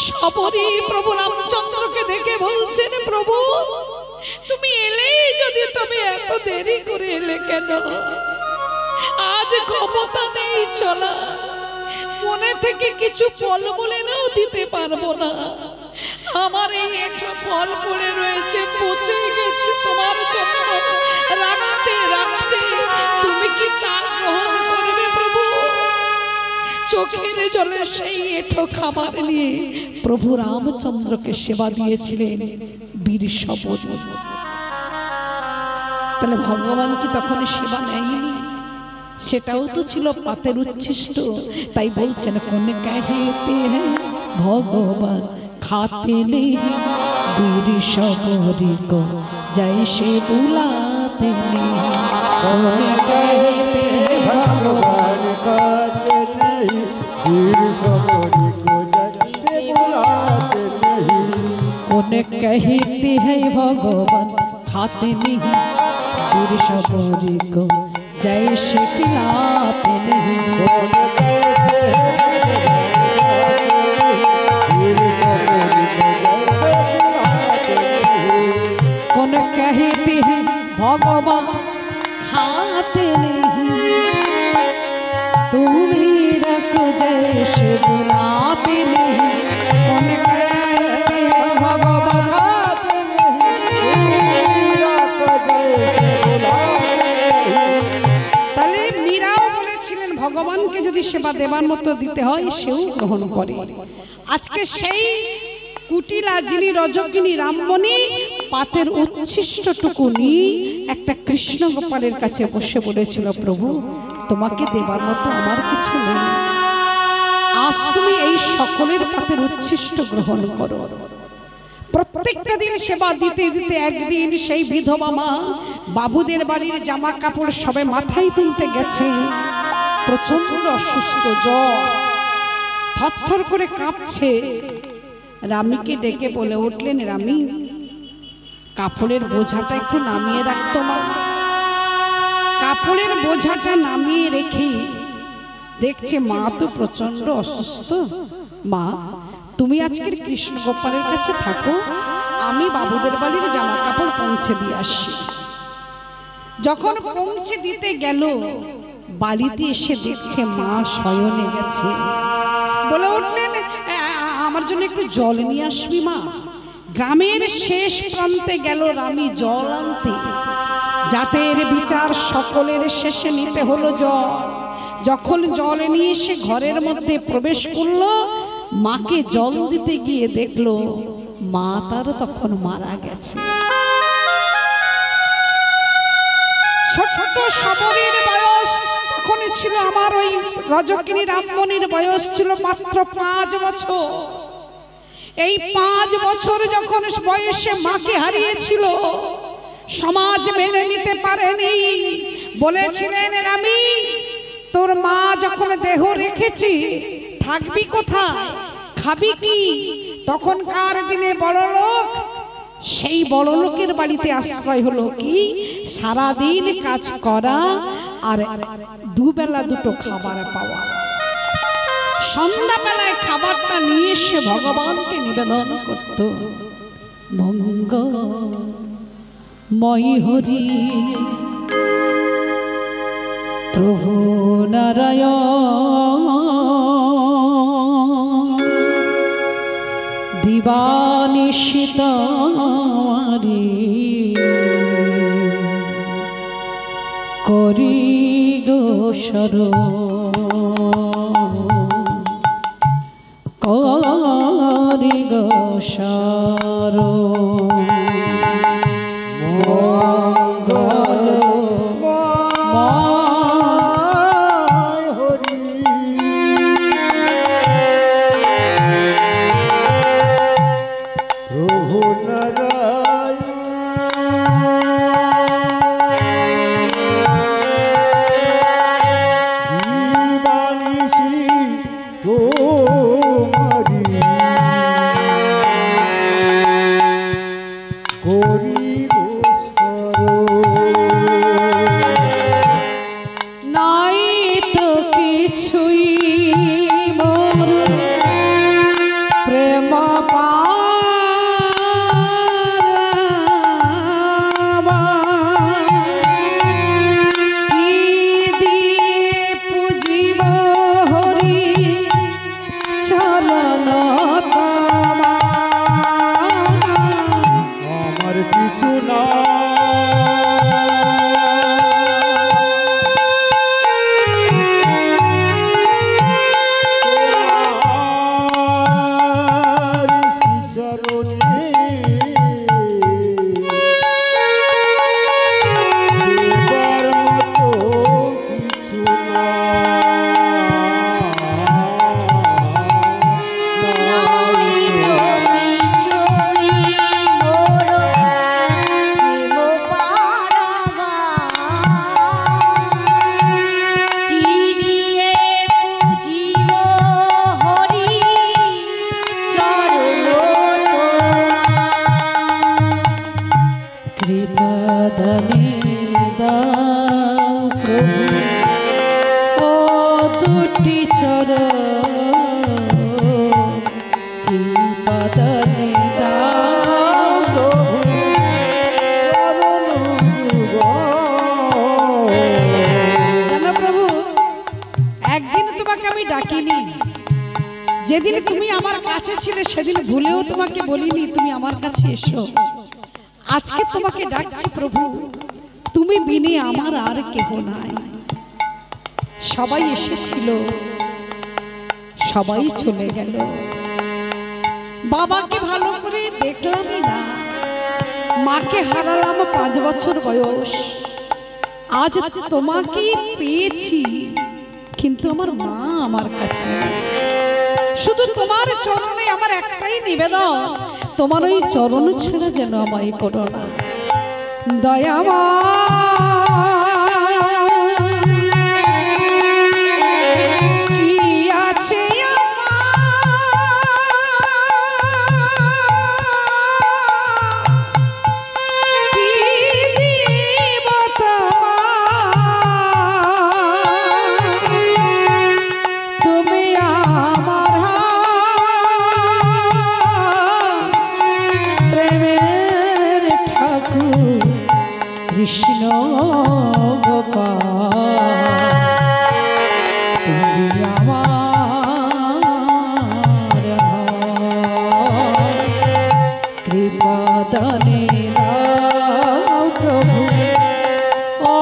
সবরী প্রভু রামচন্দ্রকে দেখে বলছেন, প্রভু তুমি এলেই যদি, তবে এত দেরি করে এলে কেন? আজ ক্ষমতা নেই চলা, মনে থেকে কিছু ফল বলেও দিতে পারবো না। আমার এই একটা ফল পড়ে রয়েছে, পচে গেছে, তোমার জন্য রাখতে রাখতে তুমি কি তা গ্রহণ করবে প্রভু? চোখের জলে সেই এঁঠো খাবার নিয়ে প্রভু রামচন্দ্রকে সেবা দিয়েছিলেন বীর সবরী। তাহলে ভগবান কি তখন সেবা নেয়নি? সেটাও তো ছিল পাতের উচ্ছিষ্ট। তাই বলছেন, কোন কহেতে হ্যাঁ ভগবান খাতে নেই, বীর সবরী কো জৈসে বুলাতে নেই। কোন কহেতে ভগবান খাতে নেই, বীর সবরী কো জৈসে বুলাতে নেই। কোন কহেতে হ্যাঁ ভগবান खाते नहीं, वीर सबरी को जैसे खिलाते नहीं। कौन कहते हैं भगवान खाते नहीं, तुम वीर को जैसे बुलाते नहीं। कौन कहते हैं भगवान ভগবানকে যদি সেবা দেবার মতো দিতে হয়, সেও গ্রহণ করে। আজকে সেই কুটিলা যিনি রজকিনী রামমণি পাতের উচ্ছিষ্টটুকু নিয়ে একটা কৃষ্ণ গোপালের কাছে বসে বলেছিল, প্রভু তোমাকে দেবার মতো আমার কিছু নেই, আজ তুমি এই সকলের পাতের উচ্ছিষ্ট গ্রহণ করো। প্রত্যেকটা দিন সেবা দিতে দিতে একদিন সেই বিধবা মা বাবুদের বাড়ির জামা কাপড় সবে মাথায় তুলতে গেছে। প্রচন্ড অসুস্থ, জ্বর, থরথর করে কাঁপছে। রামীকে ডেকে বলে উঠলেন, রামী কাপড়ের বোঝাটা একটু নামিয়ে রাখতো মা। কাপড়ের বোঝাটা নামিয়ে রেখে দেখছে মা তো প্রচন্ড অসুস্থ। মা তুমি আজকের কৃষ্ণ গোপালের কাছে থাকো, আমি বাবুদের বাড়ির জামা কাপড় পৌঁছে দিয়ে আসি। যখন পৌঁছে দিতে গেল, বাড়িতে এসে দেখছে মা শয়নে গেছে। বলে উঠলেন, আমার জন্য একটু জল নিয়ে আসবি মা। গ্রামের শেষ প্রান্তে গেল রামী জল আনতে। জাতের বিচার সকলের শেষে নিতে হলো জল। যখন জল নিয়ে এসে ঘরের মধ্যে প্রবেশ করলো, মাকে জল দিতে গিয়ে দেখলো মা তার তখন মারা গেছে। ছোট সবরীর বয়স তখন ছিল, আমার ওই রজকিনী রামমণির বয়স ছিল মাত্র 5 বছর। এই 5 বছর যখন বয়সে মাকে হারিয়েছিল, সমাজ মেনে নিতে পারেনি। বলেছিলেন, রামী তোর মা যখন দেহ রেখেছি, থাকবি কোথায়, খাবি কি? তখনকার দিনে বড় লোক, সেই বড় লোকের বাড়িতে আশ্রয় হলো কি, সারাদিন কাজ করা আর দুবেলা দুটো খাবার পাওয়া। সন্ধ্যাবেলায় খাবারটা নিয়ে এসে ভগবানকে নিবেদন করত। মঙ্গলময় হরি প্রভু নারায়ণ, দিবানিশিত করি গো করি গো প্রেম যেদিন তুমি আমার কাছে ছিলে সেদিন ভুলেও তোমাকে বলিনি তুমি আমার কাছে এসো। আজকে তোমাকে ডাকছি প্রভু, তুমি বিনে আমার আর কেহ নাই। সবাই এসেছিল, সবাই চলে গেল, বাবাকে ভালো করে দেখলামই না, মাকে হারালাম 5 বছর বয়স। আজ তোমাকে পেয়েছি, কিন্তু আমার মা আমার কাছে। শুধু তোমার চরণে আমার একটাই নিবেদন, তোমার ওই চরণ ছেড়ে যেন আমায় করো না দয়াময়। কৃষ্ণ গোপাল তুমি আমার কৃপা দানে দাও প্রভু, ও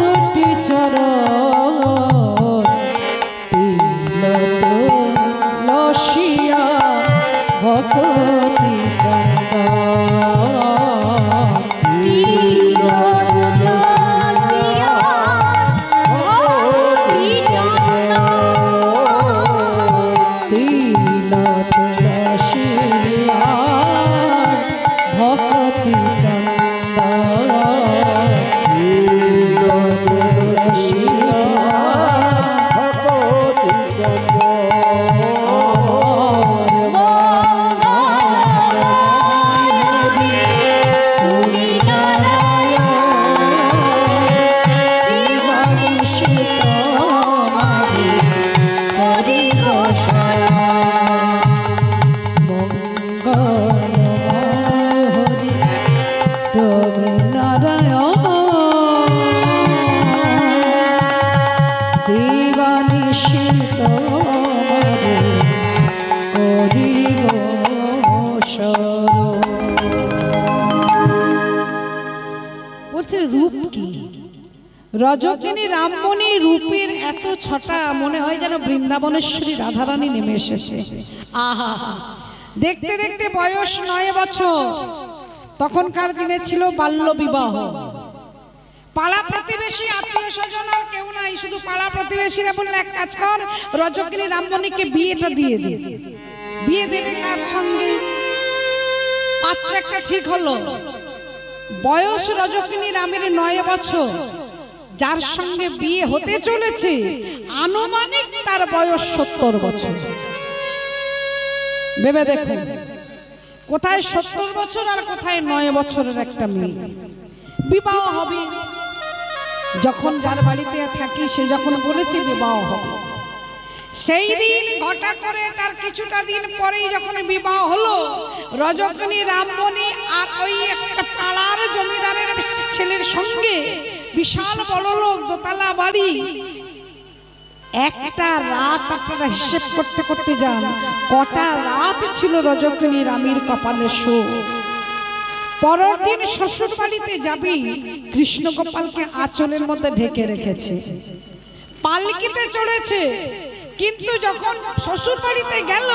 দুটি চরণ তিলক লসিয়া ভক্তি চন্দা রজকিনী রামমণি রূপের এত ছটা, মনে হয় যেন বৃন্দাবনেশ্বরী রাধারানী নেমে এসেছে। আহা, দেখতে দেখতে বয়স 9 বছর। তখনকার দিনে ছিল বাল্য বিবাহ। পাড়া প্রতিবেশী আত্মীয় স্বজন আর কেউ নাই, শুধু পাড়া প্রতিবেশীরা বললে এক কাজ কর, রজকিনী রামমণিকে বিয়েটা দিয়ে দে। বিয়ে দেবে কার সঙ্গে? পাত্র একটা ঠিক হলো। বয়স রজকিনী রামের 9 বছর। যার সঙ্গে বিয়ে হতে চলেছে আনুমানিক তার বয়স 70 বছর। ভেবে দেখুন, কোথায় 70 বছর আর কোথায় 9 বছরের একটা মেয়ে। বিবাহ হবে, যখন যার বাড়িতে থাকি সে যখন বলেছে বিবাহ হবে, সেই দিন ঘটা করে তার কিছুটা দিন পরেই যখন বিবাহ হলো, রজকিনী রামমণি আর ওই একটা পাড়ার জমিদারের ছেলের সঙ্গে, বিশাল বড় লোক, দোতলা বাড়ি। একটা রাত আপনারা হিসেব করতে করতে যান, কটা রাত ছিল রজকিনী রামের কপালে শোক। পরের দিন শ্বশুর বাড়িতে যাবি, কৃষ্ণ গোপালকে আঁচলের মধ্যে ঢেকে রেখেছে, পালকিতে চড়েছে। কিন্তু যখন শ্বশুর বাড়িতে গেল,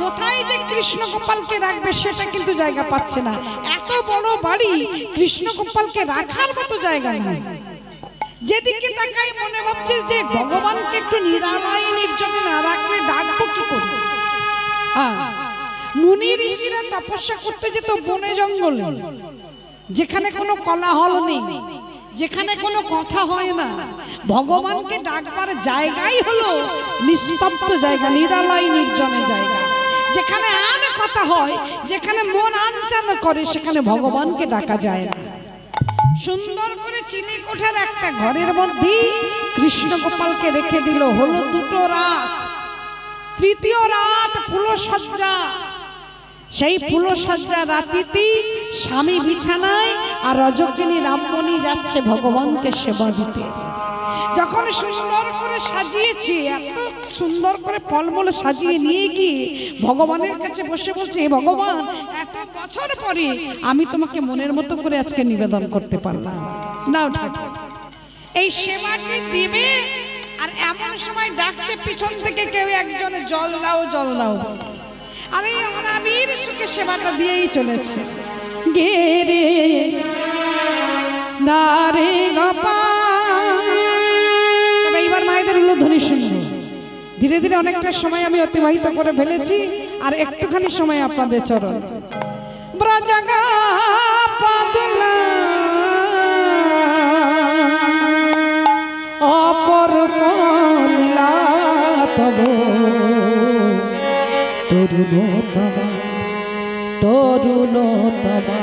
কোথায় যে কৃষ্ণ গোপালকে রাখবে সেটা কিন্তু জায়গা পাচ্ছে না। এত বড় বাড়ি, কৃষ্ণ গোপালকে রাখার মতো জায়গা নেই। যেদিকে তাকাই মনে ভাবছে যে ভগবানকে একটু নিরাময় নির্জনে না রাখলে ডাকবো কি করে। মুনি ঋষিরা তপস্যা করতে যেত বনে জঙ্গলে, যেখানে কোনো কোলাহল নেই, যেখানে কোনো কথা হয় না। ভগবানকে ডাকবার জায়গাই হলো নিস্তব্ধ জায়গা, নিরালয় নির্জনে জায়গা। যেখানে আর কথা হয়, যেখানে মন আনচান করে, সেখানে ভগবানকে ডাকা যায় না। সুন্দর করে চিলেকোঠার একটা ঘরের মধ্যে কৃষ্ণ গোপালকে রেখে দিল। হলো 2টো রাত। তৃতীয় রাত ফুলসজ্জা। সেই ফুলসজ্জা রাতিতে স্বামী বিছানায় আর রজকিনী রামমণি যাচ্ছে ভগবানকে সেবা দিতে। যখন সুন্দর করে সাজিয়েছি, এত সুন্দর করে ফলমূল সাজিয়ে নিয়ে গিয়ে ভগবানের কাছে বসে বলছে, হে ভগবান, এত বছর পরে আমি তোমাকে মনের মতো করে আজকে নিবেদন করতে পারলাম, নাও ঠাকুর এই সেবাটি দিবে। আর এমন সময় ডাকছে পিছন থেকে কেউ একজন, জল দাও জল দাও। আরে অনাবির সুখে সেবাটা দিয়েই চলেছে। গেরে দারে গোপাল। এইবার মায়েদের উলুধ্বনি শুনবো। ধীরে ধীরে অনেকটা সময় আমি অতিবাহিত করে ফেলেছি, আর একটুখানি সময় আপনাদের চরণ। ব্রজগা পাদলা অপর কলা তব তরুণতমা তরুণতমা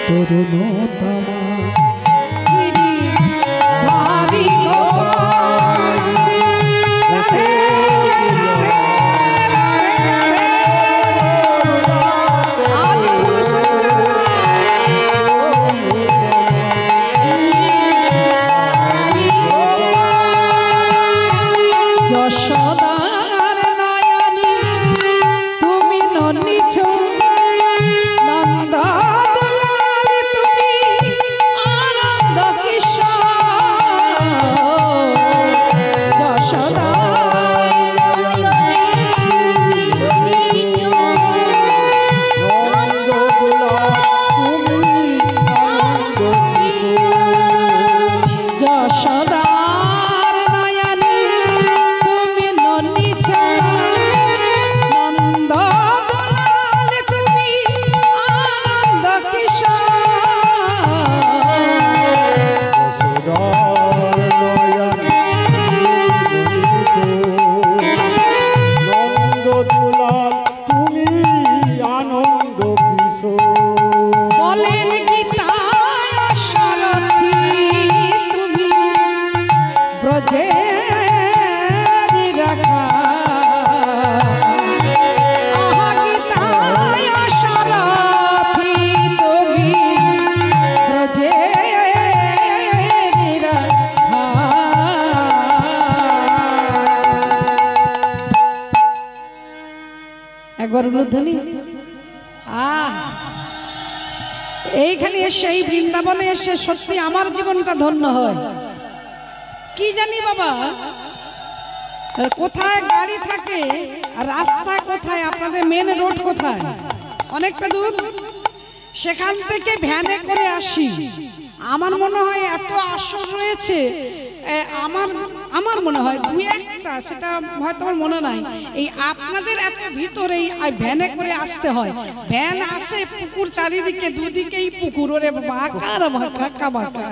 তরুণতমা গিরিধারী গোপাল। রাধে জয় রাধে রাধে রাধে। আজ ফুলসুরি চন্দ্রা যশোদার নয়নী তুমি নন্দিছ, নন্দ দুলাল তুমি আনন্দ কিশোর। যশোদার যশোদার নয়নী তুমি নন্দিছ, নন্দ দুলাল তুমি আনন্দ বলেন গীতায় সারথি তুমি ব্রজের রাখা। আহা গীতায় সারথি তুমি ব্রজের রাখা। একবার উলুধ্বনি। এইখানে এসে, এই বৃন্দাবনে এসে সত্যি আমার জীবনটা ধন্য হয়। কি জানি বাবা, কোথায় গাড়ি থাকে আর রাস্তা কোথায়, আপনাদের মেন রোড কোথায়, অনেকটা দূর, সেখান থেকে ভ্যানে করে আসি। আমার মনে হয় এত আসর রয়েছে, আমার মনে হয় দুই একটা, সেটা হয়তো আমার মনে নাই। এই আপনাদের এত ভিতরে এই ভ্যানে করে আসতে হয়। ভ্যান আসে, পুকুর চারিদিকে, দুদিকেই পুকুর, ওরে বাঁকা বাঁকা বাঁকা।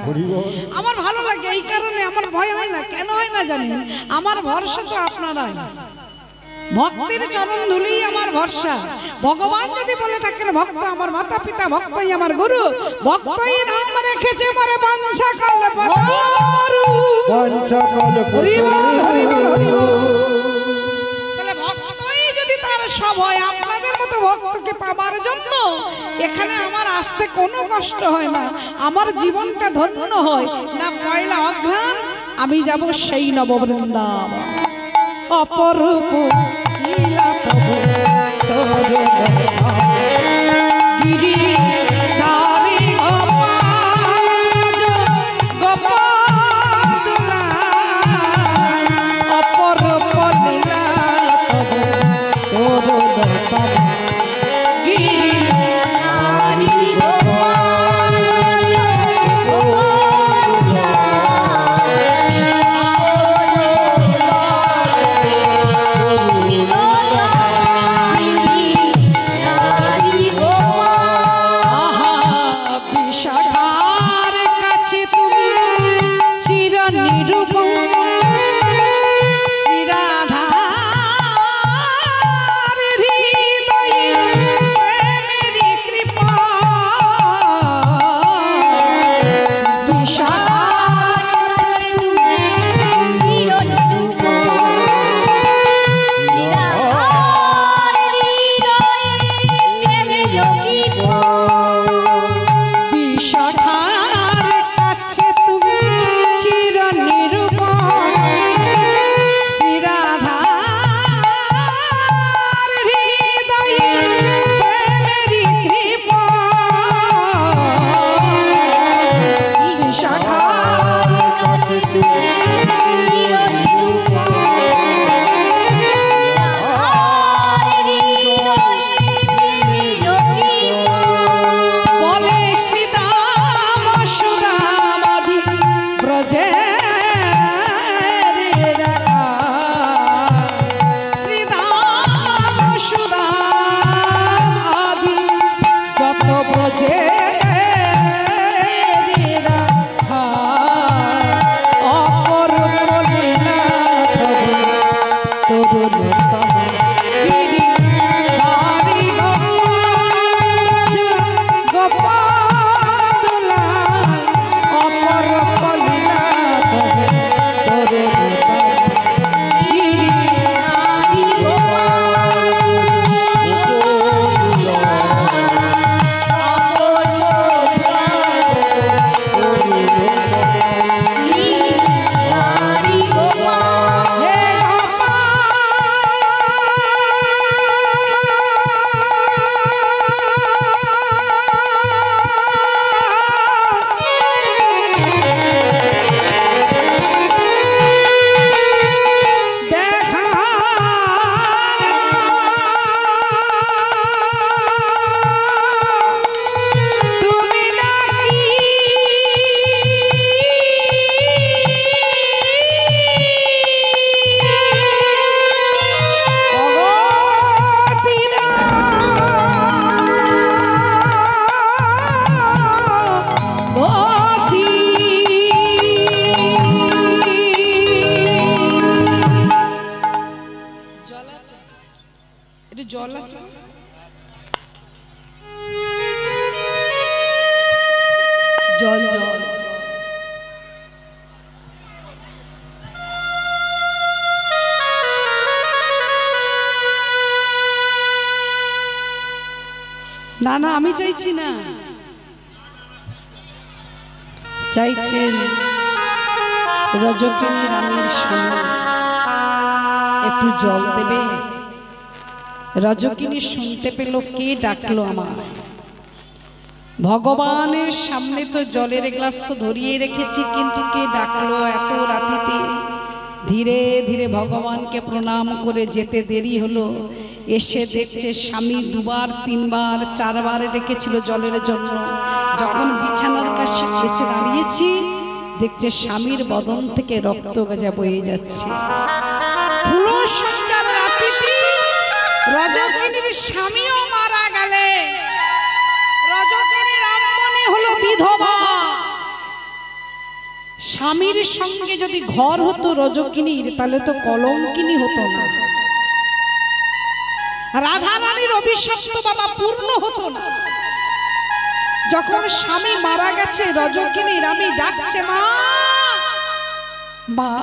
আমার ভালো লাগে, এই কারণে আমার ভয় হয় না। কেন হয় না জানেন? আমার ভরসা তো আপনারাই, ভক্তির চরণ ধুলেই আমার ভরসা। ভগবান যদি বলে থাকেন ভক্ত আমার মাতা পিতা, ভক্তই আমার গুরু, ভক্তই নাম রেখেছে মারে বাঞ্ছা কল্পতরু। তাহলে ভক্তই যদি তার সব হয়, আপনাদের মতো ভক্তকে পাবার জন্য এখানে আমার আসতে কোনো কষ্ট হয় না। আমার জীবনটা ধন্য হয় না। পয়লা অঘ্রাণ আমি যাব সেই নববৃন্দাবন। অপরূপ লীলা তব তবে গিরিধারী গোপাল। গোপাল দুলাল অপরূপ লীলা তব তরুণতমা গিরিধারী গোপাল। তরুণতম গিরিধারী গোপালা অপর কলিলা তবে তরুণতম গিরিধারী জল আছে জল জল না না আমি চাইছি না চাইছেন রজকিনী রামের সঙ্গে একটু জল দেবে রজকিনী শুনতে পেল কে ডাকলো আমার ভগবানের সামনে তো জলের গ্লাস তো ধরিয়ে রেখেছি কিন্তু কে ডাকলো এত রাতিতে ধীরে ধীরে ভগবানকে প্রণাম করে যেতে দেরি হলো এসে দেখছে স্বামী দুবার তিনবার চারবার ডেকেছিল জলের জন্য যখন বিছানার কাছে এসে দাঁড়িয়েছি দেখছে স্বামীর বদন থেকে রক্ত গজা বয়ে যাচ্ছে রজকিনীর স্বামীও মারা গেলে রজকিনী রামমণি হলো বিধবা স্বামীর সঙ্গে যদি ঘর হতো রজকিনীর তাহলে তো কলঙ্কিনী হতো না রাধা রানীর অভিশাপ তো বাবা পূর্ণ হতো না যখন স্বামী মারা গেছে রজকিনী রামী ডাকছে মা মা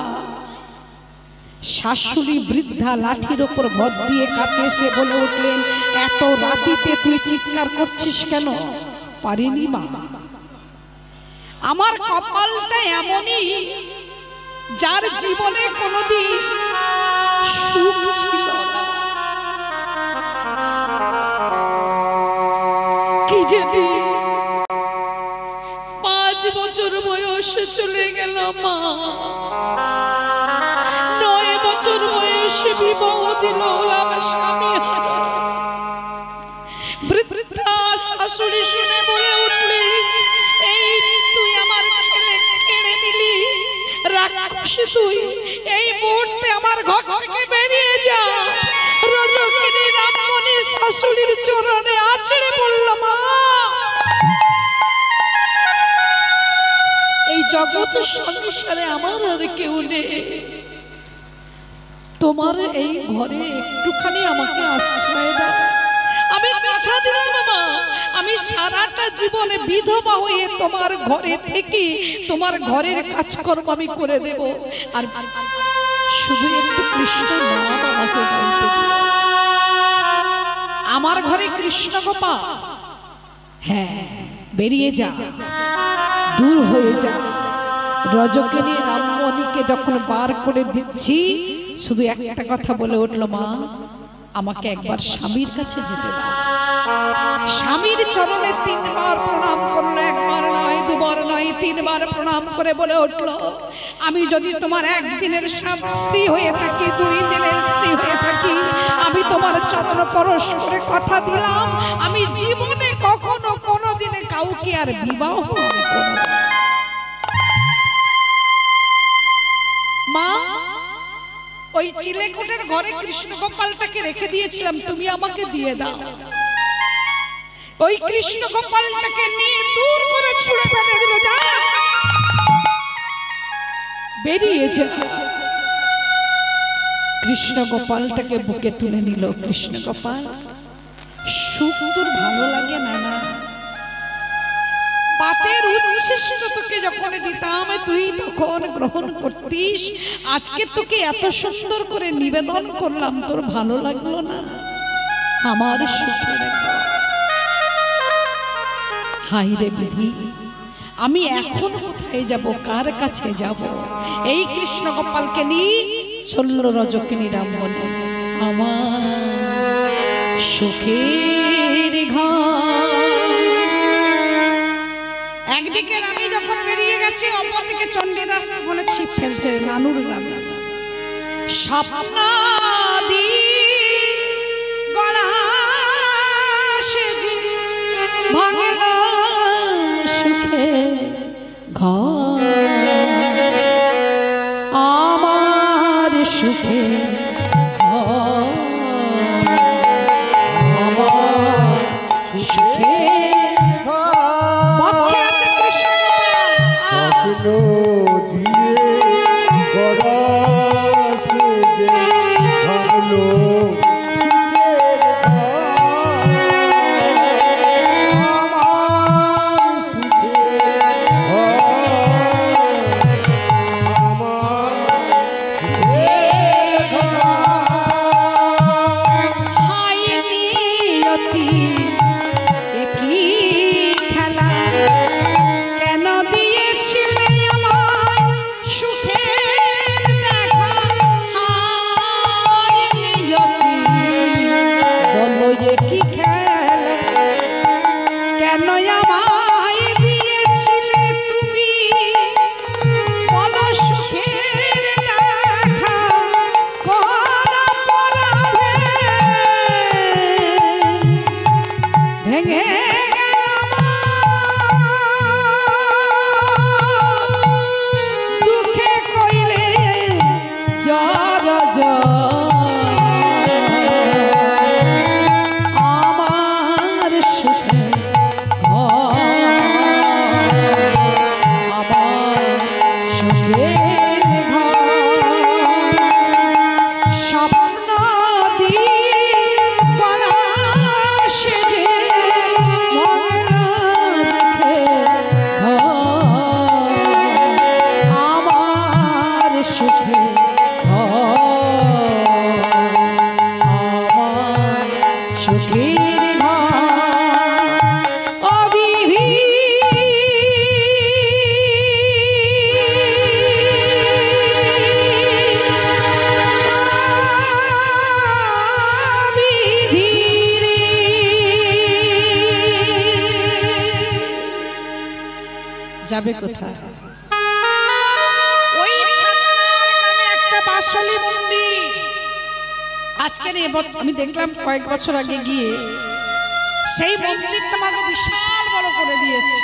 শাশুড়ি বৃদ্ধা লাঠির উপর ভর দিয়ে কাছে এসে বলে উঠলেন এত রাতিতে তুই চিৎকার করছিস কেন পারিনি মা আমার কপালটা এমনই যার জীবনে কোনোদিন সুখ ছিল না কি জানি 5 বছর বয়সে চলে গেল মা বিবাহ দিল আমার স্বামী বৃদ্ধা শাশুড়ি শুনে বলে উঠলি এই তুই আমার ছেলে কেড়ে নিলি রাক্ষসী তুই এই মুহূর্তে আমার ঘর থেকে বেরিয়ে যা রজকিনী রামমণি শাশুড়ির চরণে আছড়ে পড়ল মা এই জগৎ সংসারে আমার আর কেউ নেই তোমার এই ঘরে একটুখানি আমাকে আশ্রয় দাও আমি কথা দিলাম মা আমি সারাটা জীবনে বিধবা হয়ে তোমার ঘরে থেকে তোমার ঘরের কাজকর্ম আমি করে দেব আর শুধু একটু কৃষ্ণ নাম আমাকে বলতে দিও আমার ঘরে কৃষ্ণ গোপাল হ্যাঁ বেরিয়ে যা দূর হয়ে যা রজকিনী রামমণিকে যখন বার করে দিচ্ছি শুধু একটা কথা বলে উঠলো মা আমাকে একবার স্বামীর কাছে যেতে দাও স্বামীর চরণে 3 বার প্রণাম করলো একবার নয় দুবার নয় 3 বার প্রণাম করে বলে উঠলো আমি যদি তোমার একদিনের স্ত্রী হয়ে থাকি 2 দিনের স্ত্রী হয়ে থাকি আমি তোমার চরণ পরশ করে কথা দিলাম আমি জীবনে কখনো কোনোদিনে কাউকে আর বিবাহ আমি করব না মা ওই চিলেকোটের ঘরে কৃষ্ণ গোপালটাকে রেখে দিয়েছিলাম তুমি আমাকে দিয়ে দাও ওই কৃষ্ণ গোপালটাকে নিয়ে দূর করে ছুঁড়ে ফেলে দিল যা বেরিয়ে যা কৃষ্ণ গোপালটাকে বুকে তুলে নিল। কৃষ্ণ গোপাল, সুখ তোর ভালো লাগে না? না, পাতের উচ্ছিষ্ট তোকে যখন দিতাম তুই তখন গ্রহণ করতিস। আজকে তোকে এত সুন্দর করে নিবেদন করলাম, তোর ভালো লাগলো না? আমার সুখের হাই রে বিধি, আমি এখন কোথায় যাব, কার কাছে যাব? এই কৃষ্ণ গোপালকে নিয়ে চলল রজকিনী রামবনে। আমার সুখের ঘর। একদিকে রানী যখন বেরিয়ে গেছে, অপরদিকে চণ্ডীদাস বলে ছিপ ফেলছে নানুর গ্রামে। স্বপ্নাদি গড়া সেজে ভাঙল সুখে ঘর। আমার সুখে ঘর, আমার সুখে ঘর। যাবে কোথায়? ওই নামে একটা বাসলি মন্দির। আজকের আমি দেখলাম কয়েক বছর আগে গিয়ে সেই মন্দিরটা আমাকে বিশাল বড় করে দিয়েছে।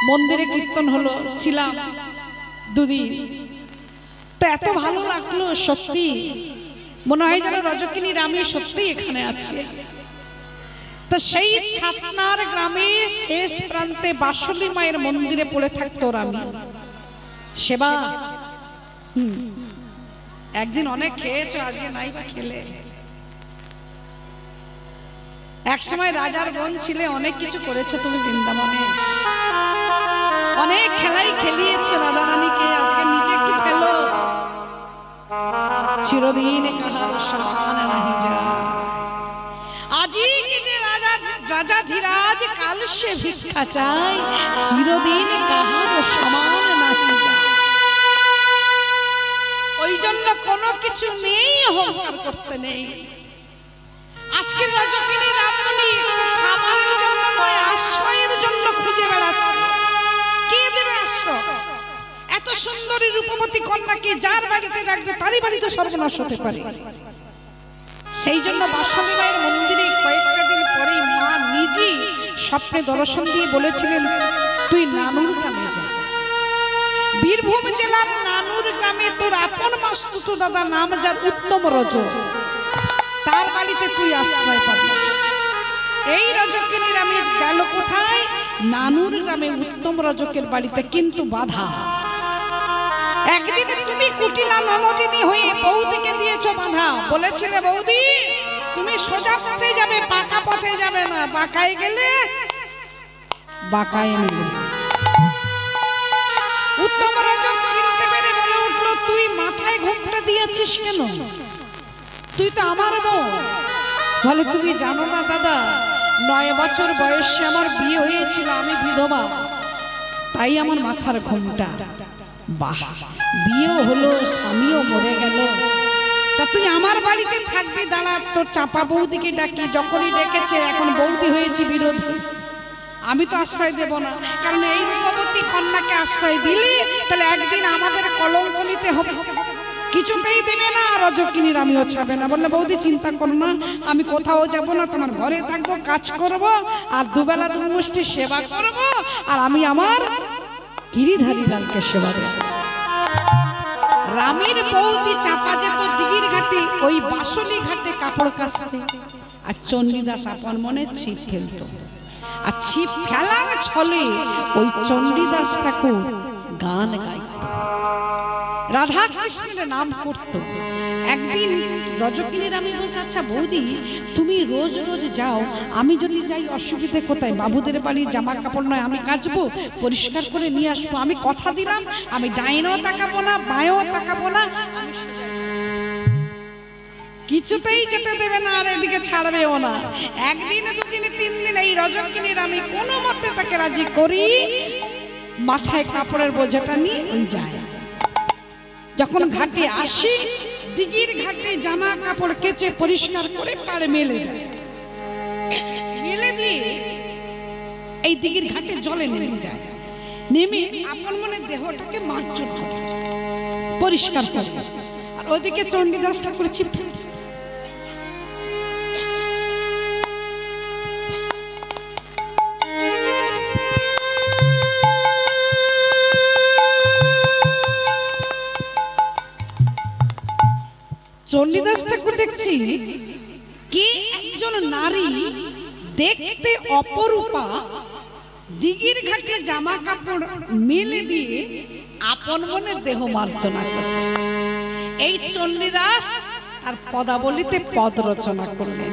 মন্দিরে কীর্তন হলো, ছিলাম দুদিন, তো এত ভালো লাগলো। সত্যি মনে হয় যেন রজকিনী রামী সত্যি এখানে আছে। তো সেই ছাতনার গ্রামে শেষ প্রান্তে বাসলি মায়ের মন্দিরে পড়ে থাকতো রামী সেবা। একদিন অনেক খেয়েছো, আজকে নাই বা খেলে। এক সময় রাজার বোন ছিলে, অনেক কিছু করেছো তুমি বৃন্দাবনে, অনেক খেলাই খেলিয়েছো রাধা রানীকে। আজকে নিজে একটু খেলো। চিরদিন কাহার সমান নাহি যায়। আজি কি যে রাজা ধীরাজ কাল সে ভিক্ষা চাই, চিরদিন কাহার সমান নাহি যায়। ওই জন্য কোনো কিছু নেই, অহংকার করতে নেই। আজকের রজকিনী রামমণি খাবারের জন্য নয়, আশ্রয়ের জন্য খুঁজে বেড়াচ্ছে। কে দেবে আশ্রয়? এত সুন্দরী রূপবতী কন্যাকে যার বাড়িতে রাখবে তারই বাড়ি তো সর্বনাশ হতে পারে। সেই জন্য বাসলি মায়ের মন্দিরে কয়েকটা দিন পরেই মা নিজেই স্বপ্নে দর্শন দিয়ে বলেছিলেন, তুই নানুর গ্রামে যা। বীরভূম জেলার নানুর গ্রামে তোর আপন মাস্তুতো দাদা নাম যার উত্তম রজ, তার বাড়িতে তুই আশ্রয় পাবি। এই রজকিনী রামী গেল কোথায়? নানুর গ্রামে উত্তম রজকের বাড়িতে, কিন্তু বাধা। একদিন তুমি কুটিলা ননদিনী হয়ে বৌদিকে দিয়েছো বাধা। বলেছিলে বৌদি তুমি সোজা পথে যাবে, পাকা পথে যাবে না, বাঁকায় গেলে বাঁকায় মিলে। উত্তম রজক চিনতে পেরে বলে উঠলো, তুই মাথায় ঘুমটা দিয়েছিস কেন? তুই তো আমার বউ। বলে তুমি জানো না দাদা, 9 বছর বয়সে আমার বিয়ে হয়েছিল, আমি বিধবা, তাই আমার মাথার ঘুমটা। বাহ, বিয়েও হলো, স্বামীও মরে গেল, তা তুই আমার বাড়িতে থাকবি? দাঁড়া, তোর চাপা বৌদিকে ডাকি। যখনই ডেকেছে, এখন বৌদি হয়েছি বিরোধী, আমি তো আশ্রয় দেব না, কারণ এই রূপবতী কন্যাকে আশ্রয় দিলে তাহলে একদিন আমাদের কলঙ্ক নিতে হবে। কিছুতেই দেবে না, আর রজকিনীর আমিও ছাড়বে না। বললে বৌদি চিন্তা করো না, আমি কোথাও যাব না, তোমার ঘরে থাকবো, কাজ করব, আর দুবেলা দুমুষ্টি সেবা করব, আর আমি আমার গিরিধারী লালকে সেবা দেব। রামের বৌদি চাপা যেত দিঘির ঘাটে, ওই বাসলি ঘাটে কাপড় কাচতে, আর চণ্ডীদাস আপন মনে ছিপ ফেলত, আর ছিপ ফেলার ছলে ওই চণ্ডীদাস ঠাকুর গান গাইত, রাধা কৃষ্ণের নাম করত। একদিন রজকিনীর আমি বলছি, আচ্ছা বৌদি তুমি রোজ রোজ যাও, আমি যদি যাই অসুবিধে কোথায়? বাবুদের বাড়ির জামা কাপড় নয় আমি কাচবো, পরিষ্কার করে নিয়ে আসবো, আমি কথা দিলাম আমি ডাইনও তাকাবো না, বাঁয়েও তাকাবো না, কিছুতেই যেতে দেবে না, আর এদিকে ছাড়বেও না। একদিনে, দুদিনে, 3 দিন এই রজকিনীর আমি কোনো মতে তাকে রাজি করি, মাথায় কাপড়ের বোঝাটা নিয়ে ওই যায়। যখন ঘাটে আসি, দিঘির ঘাটে জামা কাপড় কেচে পরিষ্কার করে পাড়ে মেলে দেয়, মেলে দিয়ে এই দিঘির ঘাটে জলে নেমে যায়, নেমে আপন মনে দেহটাকে মার্জন করে পরিষ্কার করে, আর ওদিকে চণ্ডীদাস ঠাকুর ছিপ ফেলছে। চণ্ডীদাস ঠাকুর দেখছি কে একজন নারী দেখতে অপরূপা দিঘির ঘাটে জামা কাপড় মেলে দিয়ে আপন মনে দেহ মার্জনা করছে। এই চণ্ডীদাস আর পদাবলিতে পদ রচনা করলেন,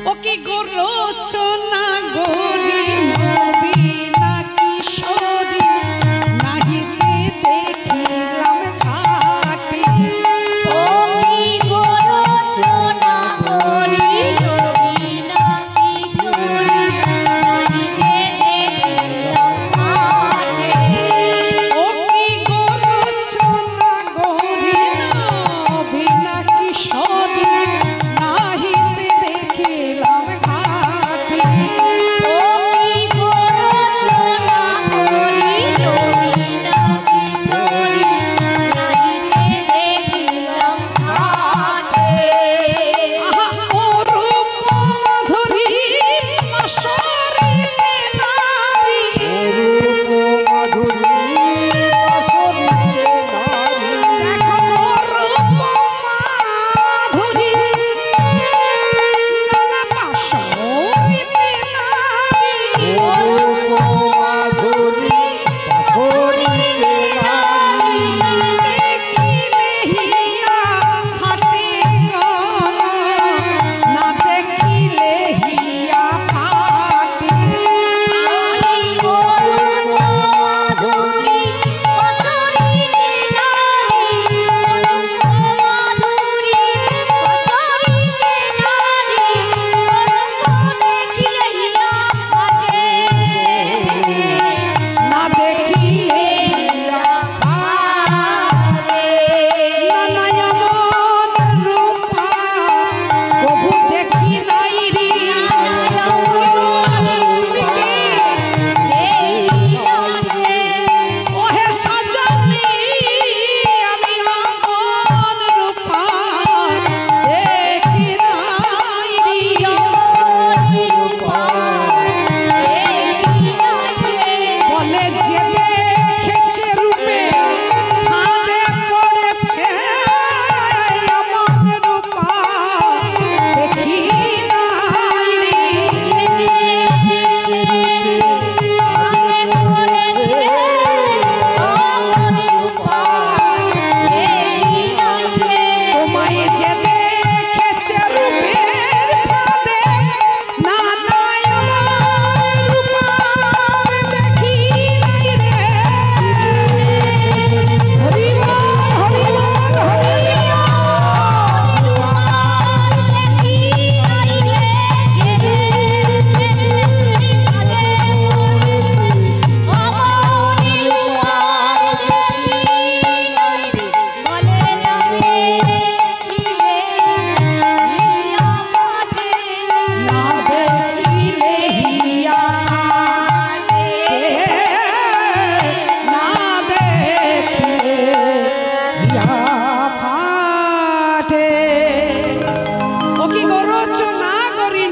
ও কি গো রচনা গরি নবীনা কিশোরী, নাহিতে দেখিলাম ঘাটে। ও কি গো রচনা গরি নবীনা কিশোরী, নাহিতে দেখিলাম ঘাটে। ও কি গো রচনা গরি নবীনা কিশোরী, নাহিতে দেখিলাম ঘাটে। ও কি গো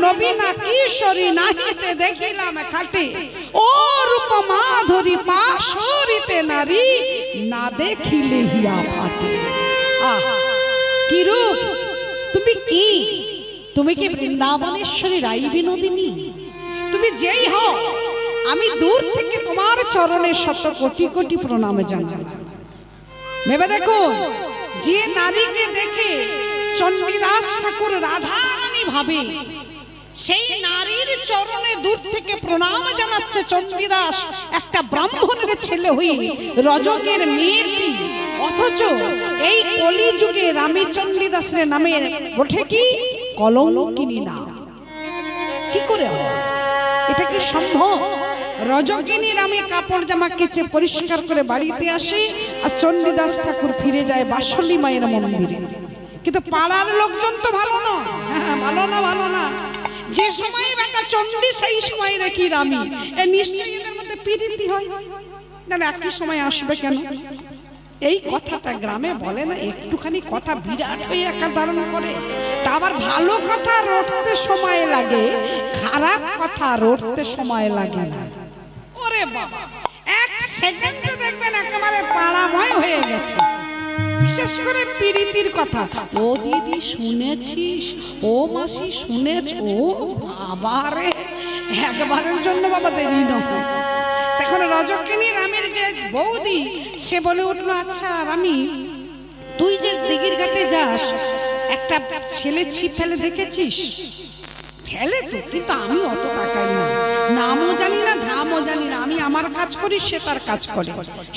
নবীনা কিশোরী নাহিতে দেখিলাম খাটে, ও রূপ মাধুরী পাশরিতে নারী, না দেখিলে হিয়া ফাটে। আহ কি রূপ! তুমি কি, তুমি কি বৃন্দাবনেশ্বরী রাই বিনোদিনী? তুমি যেই হও, আমি দূর থেকে তোমার চরণে শত কোটি কোটি প্রণামে জানাই। ভেবে দেখো, যে নারীকে দেখে চণ্ডীদাস ঠাকুর রাধারানী ভাবে, সেই নারীর চরণে দূর থেকে প্রণাম জানাচ্ছে চণ্ডীদাস একটা ব্রাহ্মণের ছেলে হয়ে, রজকের মেয়ের কি। অথচ এই কলিযুগে রামী চণ্ডীদাসের নামে ওঠে কি কলঙ্কিনী নাম। কি করে হয়? এটা কি সম্ভব? রজকিনী রামে কাপড় জামা কেচে পরিষ্কার করে বাড়িতে আসে, আর চণ্ডীদাস ঠাকুর ফিরে যায় বাসলী মায়ের মন্দিরে। কিন্তু পাড়ার লোকজন তো ভালো না, ভালো না, ভালো না। যে সময় বেটা চণ্ডী, সেই সময় দেখি রামী। এ নিশ্চয়ই এদের মধ্যে প্রীতি হয়, না একই সময় আসবে কেন? এই কথাটা গ্রামে বলে না, একটুখানি কথা বিরাট হয়ে একা ধারণা করে। তা আবার ভালো কথা রটতে সময় লাগে, খারাপ কথা রটতে সময় লাগে না। ওরে বাবা, এক সেকেন্ডে দেখবেন একেবারে পাড়াময় হয়ে গেছে। বিশেষ করে প্রীতির কথা, ও দিদি শুনেছিস, ও মাসি শুনেছ, ও বাবারে, একবারের জন্য বাবা দেরি নয়। তখন রজকিনী রামের যে বৌদি, সে বলে উঠলো, আচ্ছা রামী, তুই যে দিঘির ঘাটে যাস, একটা ছেলে ছিপ ফেলে দেখেছিস? ফেলে তো, কিন্তু আমি অত তাকাই না, নামও জানি না, ধামও জানি না। আমি আমার কাজ করি, সে তার কাজ করে।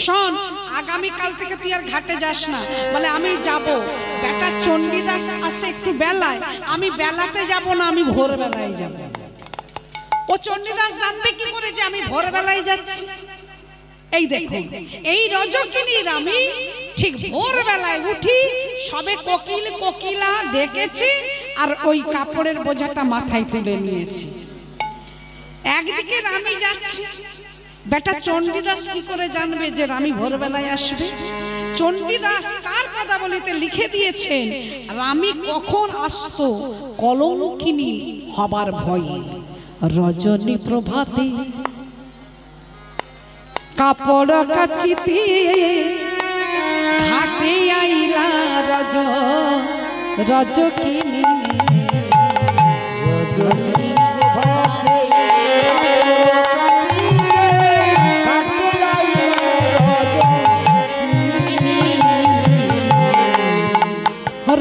শোন, আগামীকাল থেকে তুই আর ঘাটে যাস না। বলে আমি যাব। বেটা চণ্ডীদাস আসে একটু বেলায়, আমি বেলাতে যাব না, আমি ভোরবেলায় যাব। ও চণ্ডীদাস জানবে কি করে যে আমি ভোরবেলায় যাচ্ছি? এই দেখো, এই রজকিনী রামী ঠিক ভোরবেলায় উঠি, সবে কোকিল কোকিলা ডেকেছে, আর ওই কাপড়ের বোঝাটা মাথায় তুলে নিয়েছি। একদিকে রামী যাচ্ছে, বেটা চণ্ডীদাস কি করে জানবে যে রামী ভোরবেলায় আসবে? চণ্ডীদাস তার পদাবলিতে লিখে দিয়েছেন, রামী কখন আসতো কলঙ্কিনী হবার ভয়ে। রজনী প্রভাতে কাপড় কাচিতে, ঘাটে আইলা রজকিনী। রজনী প্রভাতে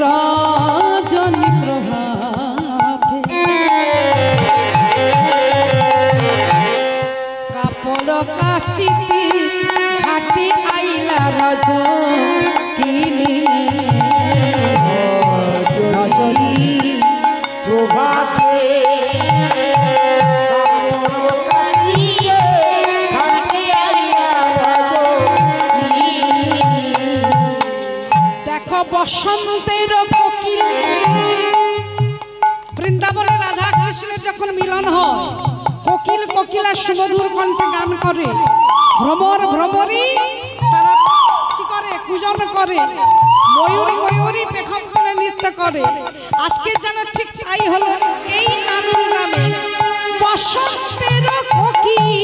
রজনী প্রভাতে কাপড় কাচিতে, ঘাটে আইলা রজকিনী। রজনী প্রভাতে কাপড় কাচিতে, ঘাটে আইলা রজকিনী। দেখো বসন্তের কোকিল, বৃন্দাবনে রাধা কৃষ্ণের যখন মিলন হয়, কোকিল কোকিলা সুমধুর কণ্ঠে গান করে। ভ্রমর ভ্রমরী তারা কি করে? পূজন করে। ময়ূর ময়ূরী পেখম করে নৃত্য করে। আজকে যেন ঠিক তাই হলো এই নানুর নামে। বসন্তের কোকিল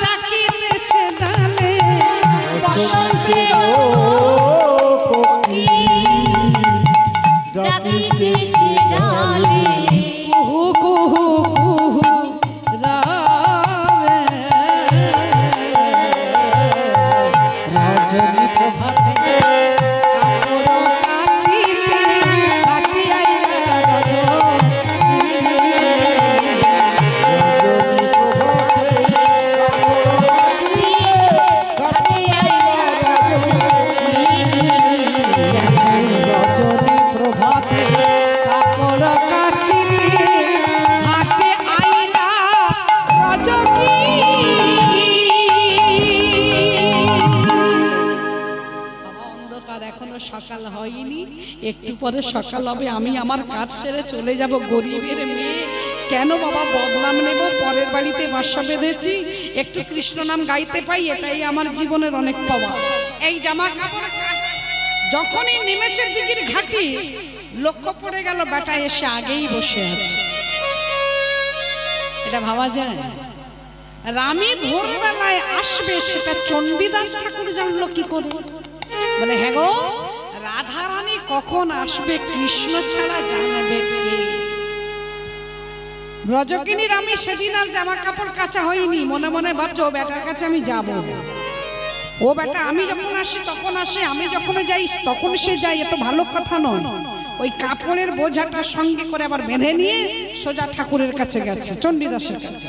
ডাকিতেছে ডালে, বসন্তের ডাকিতেছে ডালে, কুহু কুহু কুহু রামে। রজনী প্রভাতে কাপড় কাচিতে, ঘাটে আইলা রজকিনী। রজনী প্রভাতে কাপড় কাচিতে, ঘাটে আইলা রজকিনী। রজনী প্রভাতে কাপড় কাচিতে, ঘাটে আইলা রজকিনী। অন্ধকার, এখনো সকাল হয়নি, একটু পরে সকাল হবে। আমি আমার কাজ সেরে চলে যাব। গরিবের মেয়ে, কেন বাবা বদনাম নেব? পরের বাড়িতে বাসা বেঁধেছি, একটু কৃষ্ণ নাম গাইতে পাই, এটাই আমার জীবনের অনেক পাওয়া। এই জামা কাপড় যখনই নেমেছে দিঘির ঘাটি লক্ষ্য পড়ে গেল বেটা এসে আগেই বসে আছে। এটা ভাবা যায়? রামী ভোরবেলায় আসবে সেটা চণ্ডীদাস ঠাকুর জানলো কি করে? বলে হ্যাঁ গো, রাধারানী কখন আসবে কৃষ্ণ ছাড়া জানবে কে? ব্রজকিনী রামী সেদিন আর জামা কাপড় কাচা হয়নি, মনে মনে ভাবছে ও বেটার কাছে আমি যাব। ও বেটা আমি যখন আসি তখন আসে, আমি যখন যাই তখন সে যায়, এত ভালো কথা নয়। ওই কাপড়ের বোঝাটা সঙ্গে করে আবার বেঁধে নিয়ে সোজা ঠাকুরের কাছে গেছে, চণ্ডীদাসের কাছে।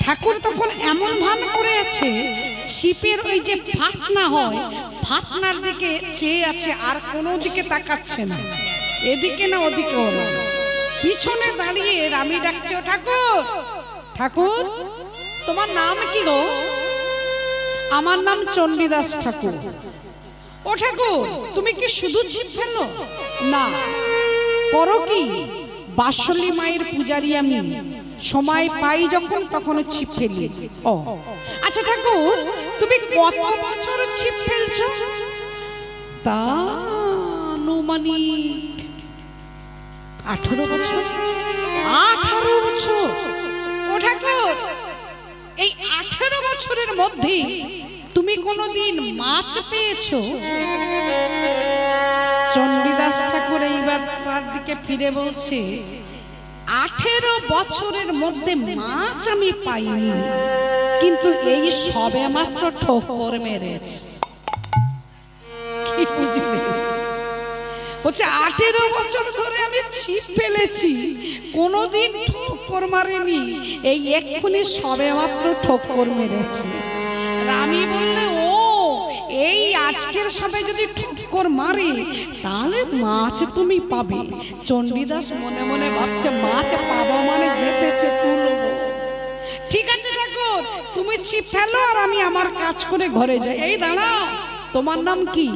ঠাকুর তখন এমন ভান করে আছে, ছিপের ওই যে ফাতনা হয়, ফাতনার দিকে চেয়ে আছে, আর কোনো দিকে তাকাচ্ছে না, এদিকে না ওদিকেও না। পিছনে দাঁড়িয়ে রামী ডাকছে, ও ঠাকুর, ঠাকুর তোমার নাম কি গো? আমার নাম চণ্ডীদাস ঠাকুর। ও ঠাকুর তুমি কি শুধু ছিপ ফেলো? না, করো কি? বাসলি মায়ের পূজারি আমি, সময় পাই যখন তখন ছিপ ফেলি। ও আচ্ছা ঠাকুর তুমি কত বছর ছিপ ফেলছো? তা আনুমানিক 18 বছর। 18 বছর? ও ঠাকুর এই 18 বছরের মধ্যে তুমি কোনোদিন মাছ পেয়েছো? চণ্ডীদাস ঠাকুর এইবার তার দিকে ফিরে বলছে, 18 বছরের মধ্যে মাছ আমি পাইনি, কিন্তু এই সবে মাত্র ঠোকর মেরেছে। কি বুঝলে? বলছে 18 বছর ধরে আমি ছিপ ফেলেছি, কোনোদিন ঠোকর মারেনি, এই এক্ষুনি সবে মাত্র ঠোকর মেরেছে। রামী বললে ও এই আজকের সবে যদি ঠোকর মারে তাহলে মাছ তুমি পাবে। চণ্ডীদাস মনে মনে ভাবছে মাছ পাবো মানে বেঁধেছে তুলবো। ঠিক আছে ঠাকুর তুমি ছিপ ফেলো আর আমি আমার কাজ করে ঘরে যাই। এই দাঁড়াও, তোমার নাম কি?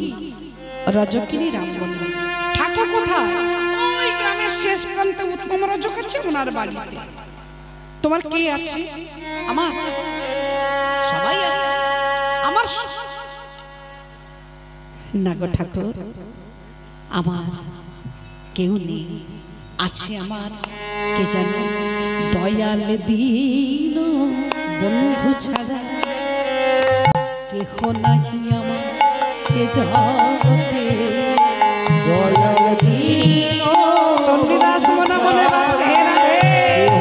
রজকিনী রামমণি। ঠাকুর কোথায়? ওই গ্রামের শেষ প্রান্তে উত্তম রজক আছে, ওনার বাড়িতে। তোমার কে আছে? আমার সবাই আছে। আমার না গো ঠাকুর, আমার কেউ নেই, আছে আমার কে জানো দয়াল দীন বন্ধু ছাড়া কেহ নাহি আমার কে জগতে। দয়াল দীন চণ্ডীদাস মনে মনে ভাবছে, হে রাধে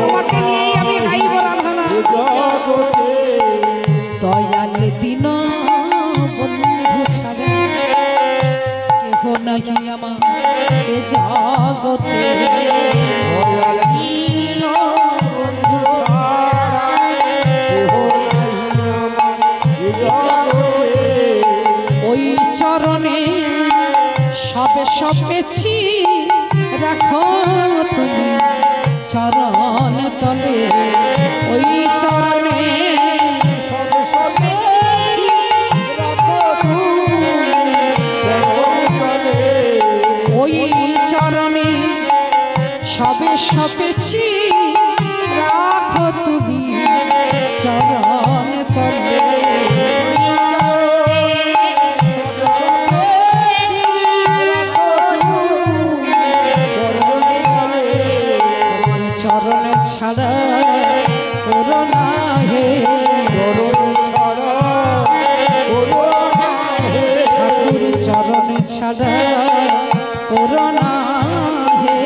তোমাকে নিয়েই আমি গাইব রাধনা। দয়াল দীন বন্ধু ছাড়া কেহ নাহি আমার কে জগতে। দয়াল দীন বন্ধু ছাড়া কেহ নাহি আমার কে জগতে। ওই চরণে সবে সপেছি রাখো তুমি চরণ তলে। ওই চরণে ওই চরণে সবে সপেছি রাখো তুমি চরণ তলে। চরণ ছাড়া করোনা হে, ঠাকুর চরণ ছাড়া করোনা হে।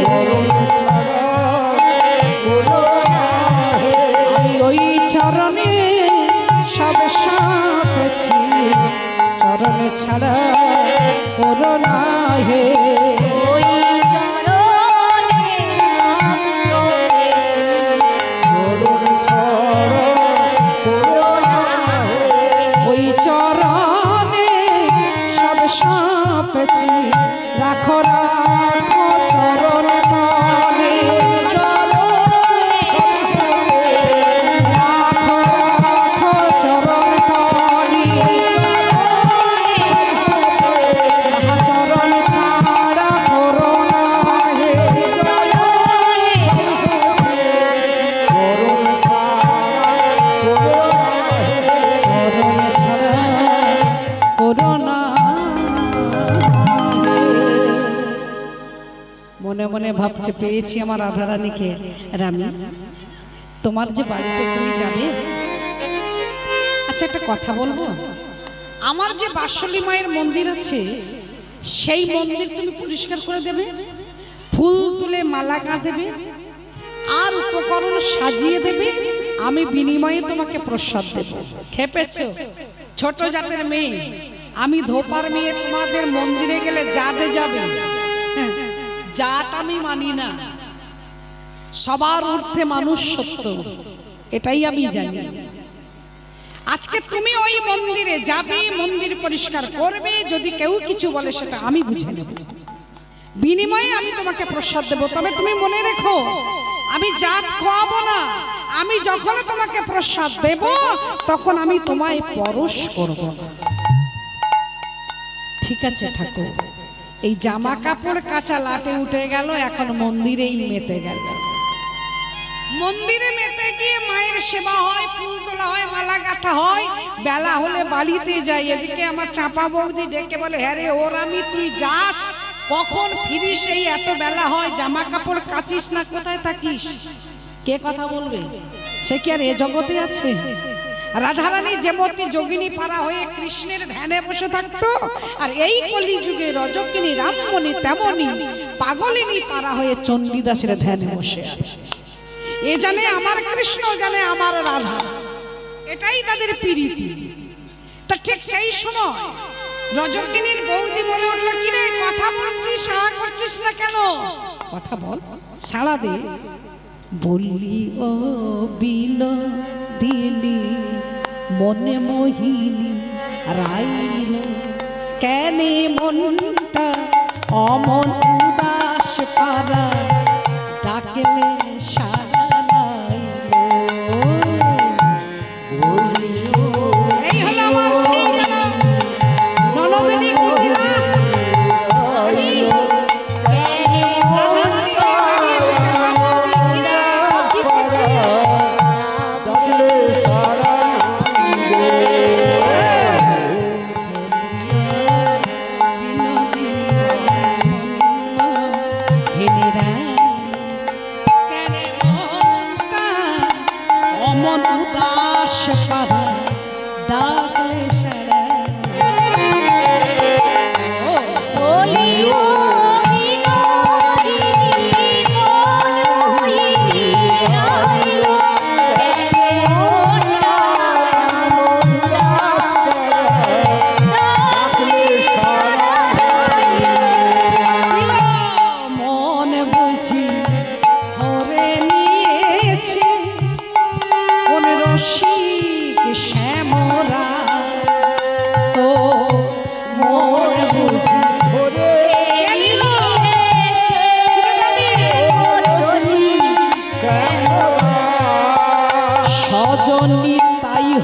আমি ওই চরণে সব সপেছি, চরণ ছাড়া করোনা হে। রাখো রাখো চরণ তলে, রাখো রাখো চরণ তলে। চরণ ছাড়া করোনা হে, চরণ ছাড়া করোনা। মনে মনে ভাবছে পেয়েছি আমার রাধারানীকে। রানী, তোমার যে বাড়িতে তুমি যাবে, আচ্ছা একটা কথা বলবো, আমার যে বাসলি মায়ের মন্দির আছে সেই মন্দির তুমি পরিষ্কার করে দেবে, ফুল তুলে মালা গাঁথবে আর উপকরণ সাজিয়ে দেবে, আমি বিনিময়ে তোমাকে প্রসাদ দেব। খেপেছো? ছোট জাতের মেয়ে, আমি ধোপার মেয়ে, তোমাদের মন্দিরে গেলে জাতে যাবে, জাত আমি মানি না, সবার ঊর্ধ্বে মানুষ সত্য, এটাই আমি জানি। আজকে তুমি ওই মন্দিরে যাবে, মন্দির পরিষ্কার করবে, যদি কেউ কিছু বলে সেটা আমি বুঝে নেব, বিনিময়ে আমি তোমাকে প্রসাদ দেব। তবে তুমি মনে রেখো, আমি জাত খোয়াবো না, আমি যখন তোমাকে প্রসাদ দেব তখন আমি তোমায় পরশ করব। ঠিক আছে ঠাকুর? এই জামা কাপড় কাঁচা লাটে উঠে গেল, এখন মন্দিরেই মেতে গেল। মন্দিরে মেতে গিয়ে মায়ের সেবা হয়, ফুল তোলা হয়, মালা গাঁথা হয়, বেলা হলে বাড়িতে যাই। এদিকে আমার চাপা বৌদি ডেকে বলে, হ্যাঁ রে ওর আমি, তুই যাস কখন ফিরিস, এই এত বেলা হয়, জামা কাপড় কাচিস না, কোথায় থাকিস? কে কথা বলবে? সে কি আর এ জগতে আছে? রাধারানী যেমতি যোগিনী পারা হয়ে কৃষ্ণের ধ্যানে বসে থাকতো, আর এই কলিযুগে রজকিনী রামমণি তেমনি পাগলিনী পারা হয়ে চণ্ডীদাসের ধ্যানে বসে আছে। এ জানে আমার কৃষ্ণ, জানে আমার রাধা, এটাই তাদের প্রীতি। তা ঠিক সেই সময় রজকিনীর বৌদি বলে উঠলো, কি রে কথা বলছিস, সাড়া করছিস না কেন? কথা বল, সাড়া দে। বললি ও বিল দিলি মনে মোহিনী রাইল, কেনে মনটা অমন উদাস পারা, ডাকলে সারা নাইল। এই হলো আমার সেই জানা ননদিনী কুটিলা।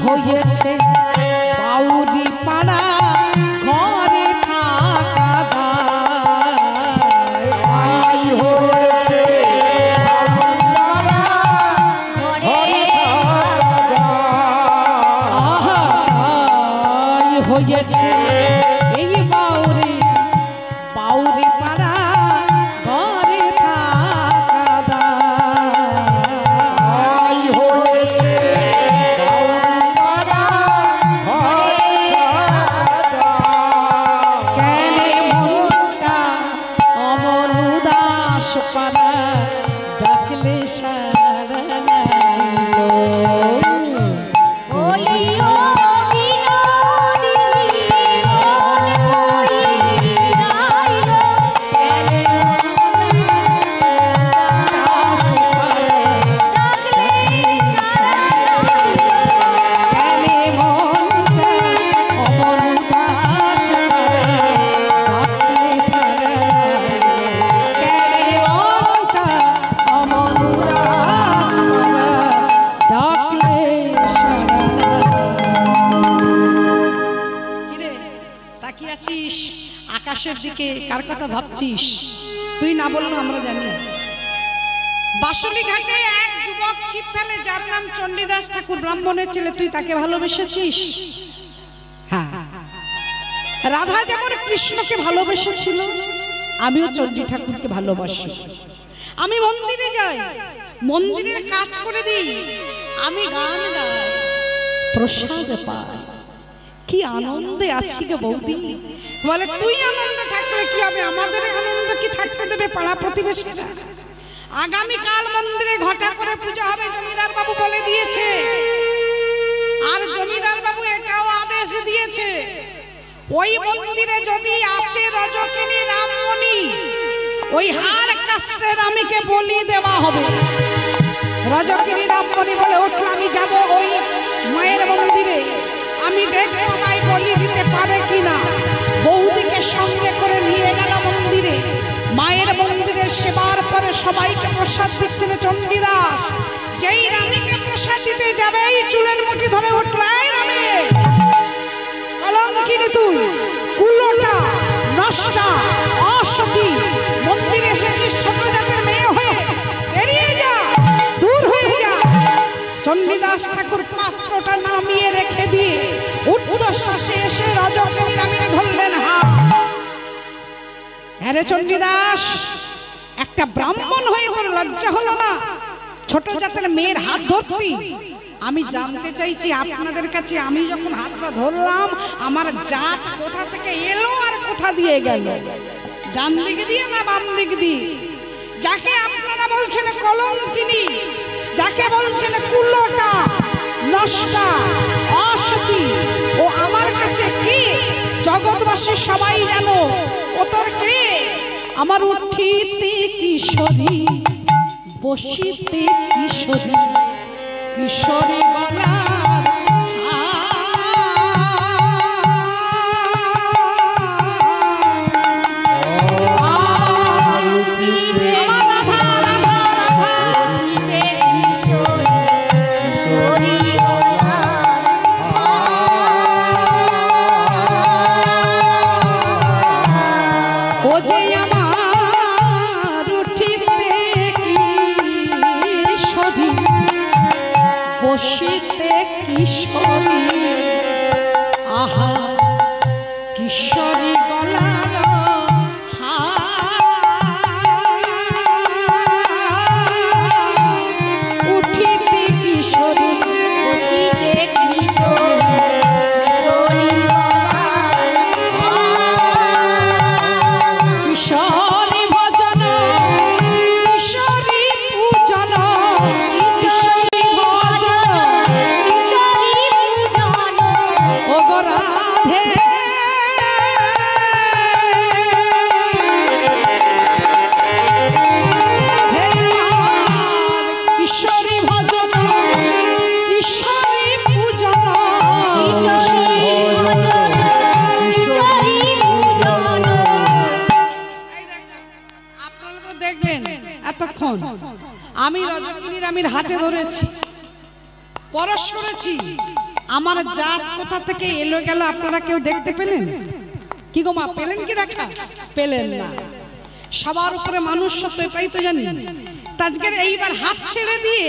হয়েছে বাউরি পাড়া, ঘরে থাকা দায় হয়েছে, হয়েছে এই বাউরি বাউরি পাড়া, ঘরে থাকা দায় হয়েছে। ডাকলে সারা নাইল, বলিও আকাশের দিকে, কার কথা ভাবছিস? তুই না বললো আমরা জানি। বাসুলি ঘাটে এক যুবক ছিপ ফেলে, যার নাম চণ্ডীদাস ঠাকুর, ব্রাহ্মণের ছেলে, তুই তাকে ভালোবেসেছিস? হ্যাঁ, রাধা যেমন কৃষ্ণকে ভালোবেসেছিল আমিও চণ্ডী ঠাকুরকে ভালোবাসি। আমি মন্দিরে যাই, মন্দিরের কাজ করে দিই, আমি গান গাই, প্রসাদ পাই, কি আনন্দে আছি গো বৌদি। বলে তুই আনন্দে থাকলে কি হবে, আমাদের আনন্দ কি থাকতে দেবে পাড়া প্রতিবেশীরা? আগামীকাল মন্দিরে ঘটা করে পূজা হবে, জমিদার বাবু বলে দিয়েছে। আর জমিদার বাবু এটাও আদেশ দিয়েছে, ওই মন্দিরে যদি আসে রজকিনী রামমণি, ওই হার কাস্টের আমিকে বলি দেওয়া হবে। রজকিনী রামমণি বলে উঠল, আমি যাব ওই মায়ের মন্দিরে, আমি দেখবো আমায় বলি দিতে পারে কিনা। বৌদিকে সঙ্গে করে নিয়ে গেল মন্দিরে। মায়ের মন্দিরের সেবার পরে সবাইকে প্রসাদ দিচ্ছেন চণ্ডীদাস। যেই রানীকে প্রসাদ দিতে যাবে, এই চুলের মুঠি ধরে উঠল, এই রানী, কলঙ্কিনী তুই, কুলোটা, নষ্টা, অসতী, মন্দিরে এসেছিস ছোট জাতের মেয়ে হয়ে, বেরিয়ে যা, দূর হয়ে যা। চণ্ডীদাস ঠাকুর পাত্রটা নামিয়ে রেখে দিয়ে ঊর্ধ্বশ্বাসে এসে রজকিনী রানীকে ধরলেন হাত। আরে চণ্ডীদাস, একটা ব্রাহ্মণ হয়ে তোর লজ্জা হলো না ছোট জাতের মেয়ের হাত ধরতি? আমি জানতে চাইছি আপনাদের কাছে, আমি যখন হাতটা ধরলাম আমার জাত কোথা থেকে এলো আর কোথা দিয়ে গেল? ডান দিক দিয়ে না বাম দিক দিয়ে? যাকে আপনারা বলছেন কলঙ্কিনী, যাকে বলছেন কুলোটা, নষ্টা, অসতী, ও আমার কাছে কি? জগৎবাসী সবাই জানো ও তোর কে? আমার উঠিতে কিশোরী, বসিতে কিশোরী, কিশোরী গলার বসিতে কিশোরী, আহা কিশোরী গলার উঠিতে কিশোরী, বসিতে কিশোরী, কিশোরী কিশোরী ভজন, কিশোরী পূজন, কিশোরী ভজন, কিশোরী পূজন, ও গো রাধে কিশোরী ভজন, কিশোরী পূজন, কিশোরী ভজন, কিশোরী পূজন। আপনারা তো দেখলেন এতক্ষণ আমি রজকিনীর আমির হাতে ধরেছি, পরশ করেছি। আমার জাত কোথা থেকে এলো গেল আপনারা কেউ দেখতে পেলেন কি গো মা? পেলেন কি দেখা? পেলেন না। সবার উপরে মানুষ সত্য, এটাই তো জানি। আজকের এইবার হাত ছেড়ে দিয়ে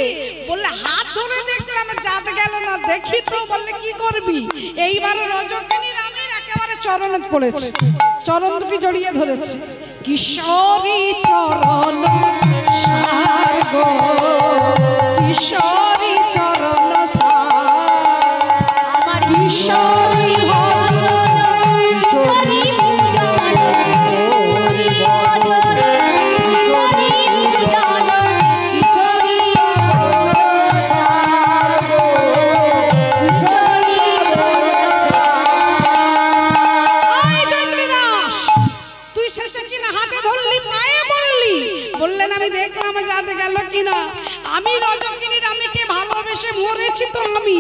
বললে হাত ধরে দেখলাম জাত গেল না, দেখি তো। বললে কি করবি? এইবার রজকিনীর আমির একেবারে চরণে পড়েছে, চরণ দুটি জড়িয়ে ধরেছে। কিশোরী চরণ সার গো, কিশোরী চরণ সার, আমার কিশোরী ভজন, কিশোরী পূজন, কিশোরী ভজন, কিশোরী পূজন, কিশোরী চরণ সার গো, কিশোরী চরণ সার। আয় চণ্ডীদাস, তুই শেষে কিনা হাতে ধরলি, পায়ে বললি? বললেন আমি দেখলাম যাতে গেল কিনা। আমি রজকিনীর আমিকে ভালোবেসে মরেছি তো আমি,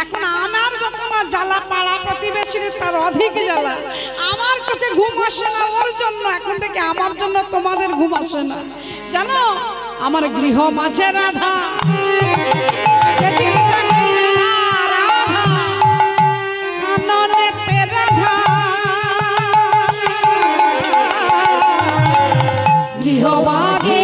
এখন আমার যত না জ্বালা পাড়া প্রতিবেশীর তার অধিক জ্বালা। আমার চোখে ঘুম আসে না ওর জন্য, এখন থেকে আমার জন্য তোমাদের ঘুম আসে না। জানো আমার গৃহ মাঝে রাধা, রাধা কাননেতে রাধা, গৃহ মাঝে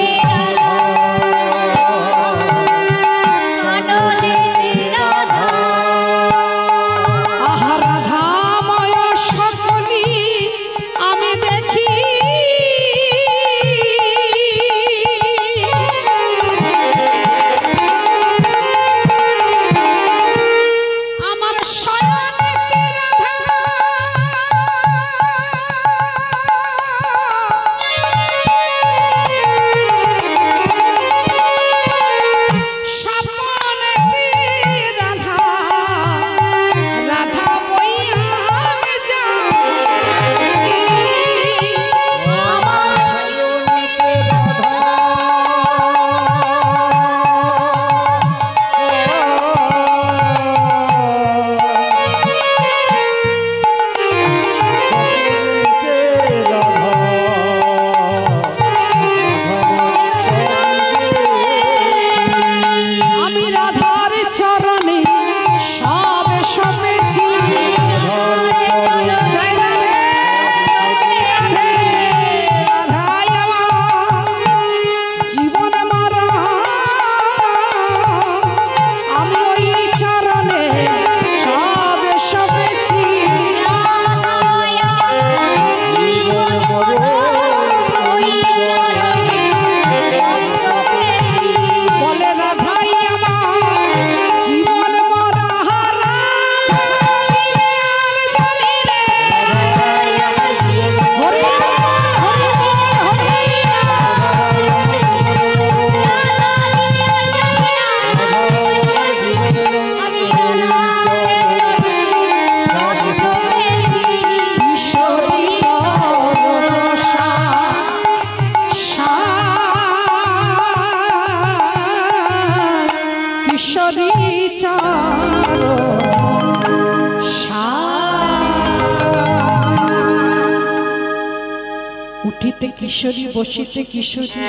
উঠিতে কিশোরী বসিতে কিশোরী,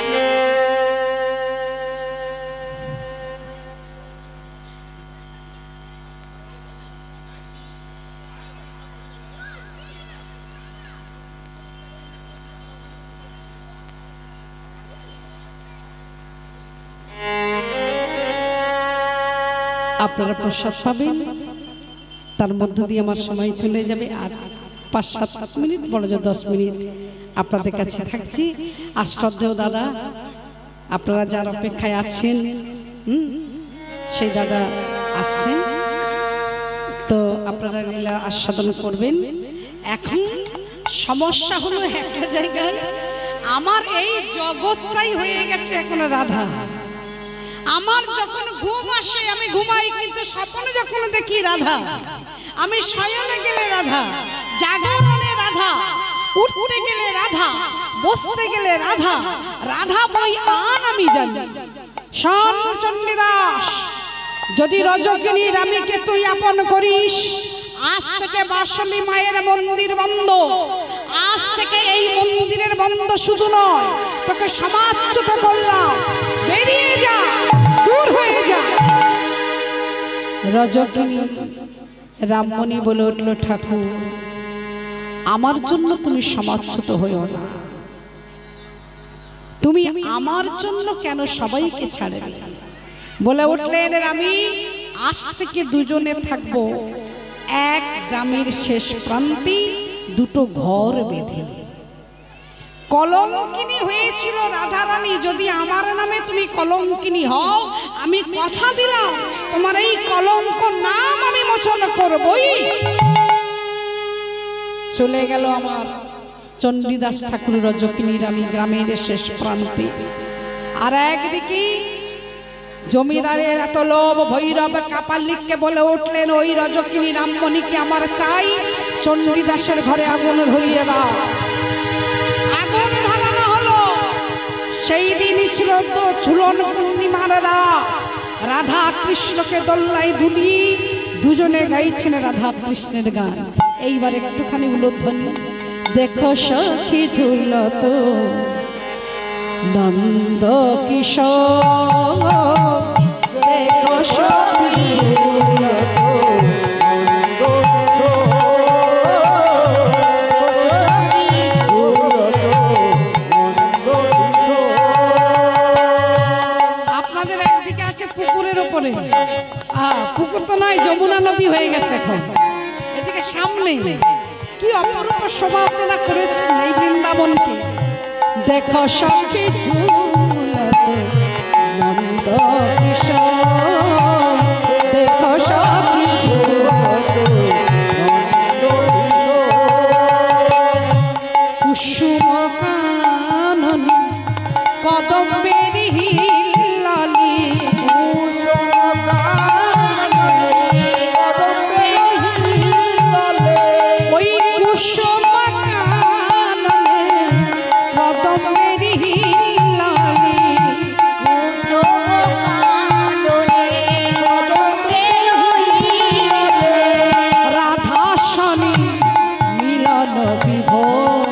আপনারা প্রসাদ পাবেন। তার মধ্য দিয়ে আমার সময় চলে যাবে, আর 5-7 মিনিট, বড় জোর 10 মিনিট আপনাদের কাছে থাকছি। আর শ্রদ্ধেয় দাদা, আপনারা যার অপেক্ষায় আছেন সেই দাদা আসছেন, তো আপনারা লীলা আস্বাদন করবেন। এখন সমস্যা হলো একটা জায়গায়, আমার এই জগৎটাই হয়ে গেছে এখন রাধা। আমার যখন ঘুম আসে আমি ঘুমাই, কিন্তু স্বপ্নে যখন দেখি রাধা, আমি শয়নে গেলে রাধা, জাগরণে রাধা, উঠতে গেলে রাধা, বসতে গেলে রাধা, রাধা বই আন আমি জানি। শোন চণ্ডীদাস, যদি রজকিনী রানীকে তুই আপন করিস, আজ থেকে বাসলী মায়ের মন্দির বন্ধ। আজ থেকে এই মন্দিরের বন্ধ শুধু নয়, তোকে সমাজচ্যুত করলাম, বেরিয়ে যা, দূর হয়ে যা। রজকিনী রামমণি বলে উঠল, ঠাকুর আমার জন্য তুমি সমাজচ্যুত হইও না, তুমি আমার জন্য কেন সবাইকে ছাড়বে। বলে উঠলেন, আমি আজ থেকে দুজনে থাকবো এক গ্রামের শেষ প্রান্তে, দুটো ঘর বেঁধে। কলঙ্কিনী হয়েছিল রাধারানী, যদি আমার নামে তুমি কলঙ্কিনী হও, আমি কথা দিলাম তোমার এই কলঙ্ক নাম আমি মোচন করবই। চলে গেল আমার চণ্ডীদাস ঠাকুর রজকিনী রানী গ্রামের শেষ প্রান্তে। আর একদিকে জমিদারের এত লোভ, ভৈরব কাপালিককে বলে উঠলেন, ওই রজকিনী রামমণিকে আমার চাই, চণ্ডীদাসের ঘরে আগুন ধরিয়ে দাও। আগুন ধরানো হলো। সেই দিনই ছিল তো ঝুলন পূর্ণিমার রাত। রাধা কৃষ্ণকে দোল্লায় দুলি দুজনে গাইছেন রাধা কৃষ্ণের গান। এইবার একটুখানি উলুধ্বনি। দেখো সখী ঝুলত নন্দ কিশোর, দেখো সখী ঝুলত আপনাদের একদিকে আছে পুকুরের উপরে, পুকুর তো নয়, যমুনা নদী হয়ে গেছে এখন, এদিকে সামনে কি অপরূপ শোভা আপনারা করেছেন এই বৃন্দাবনকে। দেখো সখী ঝুলত নন্দ কিশোর, দেখো সখী ঝুলত কুসুম কানন কদম্বের হিল্লালি, ওই কুসুম কাননে কদম্বের হিল্লালি, রাধা শনি মিলন বিভোর।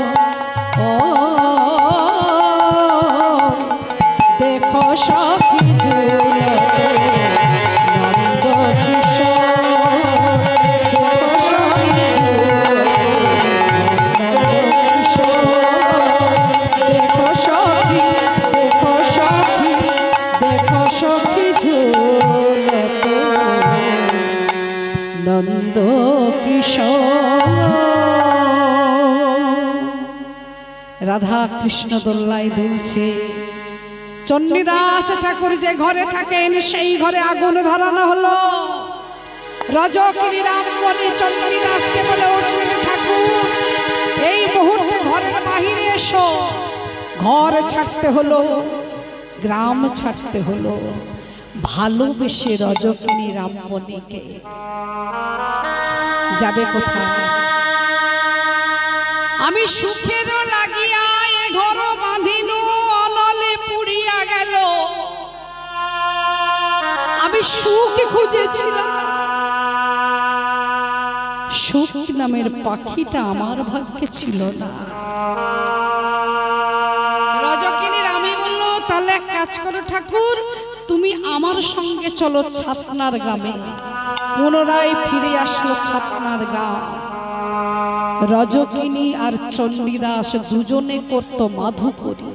দেখো সখী ঝুলত নন্দ কিশোর, দেখো সখী ঝুলত নন্দ কিশোর, দেখো সখী, দেখো সখী, দেখো সখী ঝুলত নন্দ কিশোর। রাধা কৃষ্ণ দোল্লায় দুলছে। চণ্ডীদাস ঠাকুর যে ঘরে থাকেন সেই ঘরে আগুন ধরানো হলো। রজকিনী রামমণি চণ্ডীদাসকে বলে উঠলেন, ঠাকুর এই মুহূর্তে ঘরের বাহিরে এসো। ঘর ছাড়তে হলো, গ্রাম ছাড়তে হলো, ভালোবেসে রজকিনী রামমণিকে। যাবে কোথায়? আমি সুখের লাগিয়া এ ঘর বাঁধিনু, অনলে পুড়িয়া গেল। আমি সুখ খুঁজেছিলাম, সুখ নামের পাখিটা আমার ভাগ্যে ছিল না। কাজ করো ঠাকুর, তুমি আমার সঙ্গে চলো ছাতনার গ্রামে। পুনরায় ফিরে আসলো ছাতনার গ্রাম। রজকিনী আর চণ্ডীদাস দুজনে করত মাধুকরী।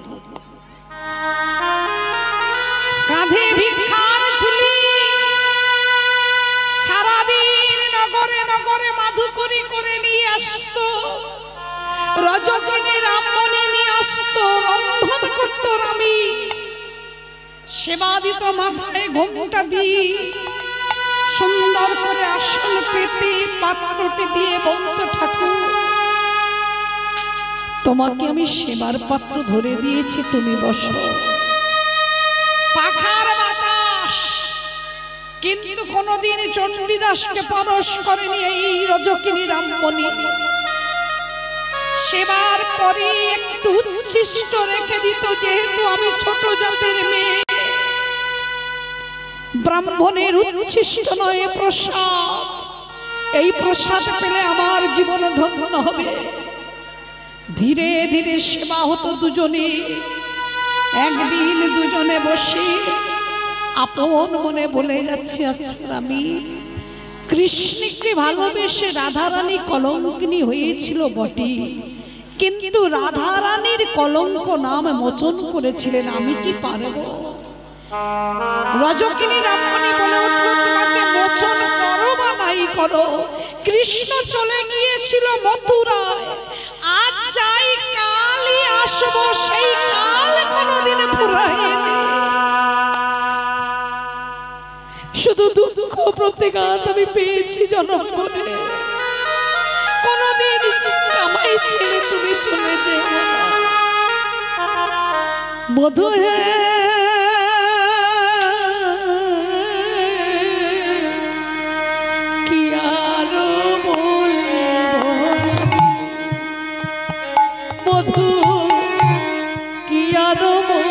কাঁধে ভিক্ষার ঝুলি, সারাদিন নগরে নগরে মাধুকরী করে নিয়ে আসতো। রজকিনী রামমণি নিয়ে আসতো, রন্ধন করতো রামী। সেবা দিত, মাথায় ঘোমটা দিয়ে সুন্দর করে আসন পেতে পাত্রটি দিয়ে বলতো, ঠাকুর তোমাকে আমি সেবার পাত্র ধরে দিয়েছি, তুমি বসো। পাখার বাতাস, কিন্তু কোনদিন চণ্ডীদাসকে পরশ করেনি এই রজকিনী রামমণি। সেবার পরে একটু উচ্ছিষ্ট রেখে দিত, যেহেতু আমি ছোট জাতের মেয়ে। ব্রাহ্মণের উচ্ছিষ্ট নয় প্রসাদ, এই প্রসাদ পেলে আমার জীবন ধন্য হবে। ধীরে ধীরে সেবা হতো দুজনে। একদিন দুজনে বসে আপন মনে বলে যাচ্ছে, আচ্ছা আমি কৃষ্ণকে ভালোবেসে রাধারানী কলঙ্কিনী হয়েছিল বটে, কিন্তু রাধারানীর কলঙ্ক নাম মোচন করেছিলেন, আমি কি পারব? রজকিনী রামমণি বলে উঠল, তোমাকে মোচন করো বা নাই করো, কৃষ্ণ চলে গিয়েছিল মথুরায়। আজ যাই কালই আসবো, সেই কাল কোনদিন ফুরায়। শুধু দুঃখ প্রতিঘাত আমি পেয়েছি জনম মনে। কোনদিন কামাই ছেড়ে তুমি চলে যেও না। বধূ হে কি আরো বলবো, বধূ কি আরো বলবো।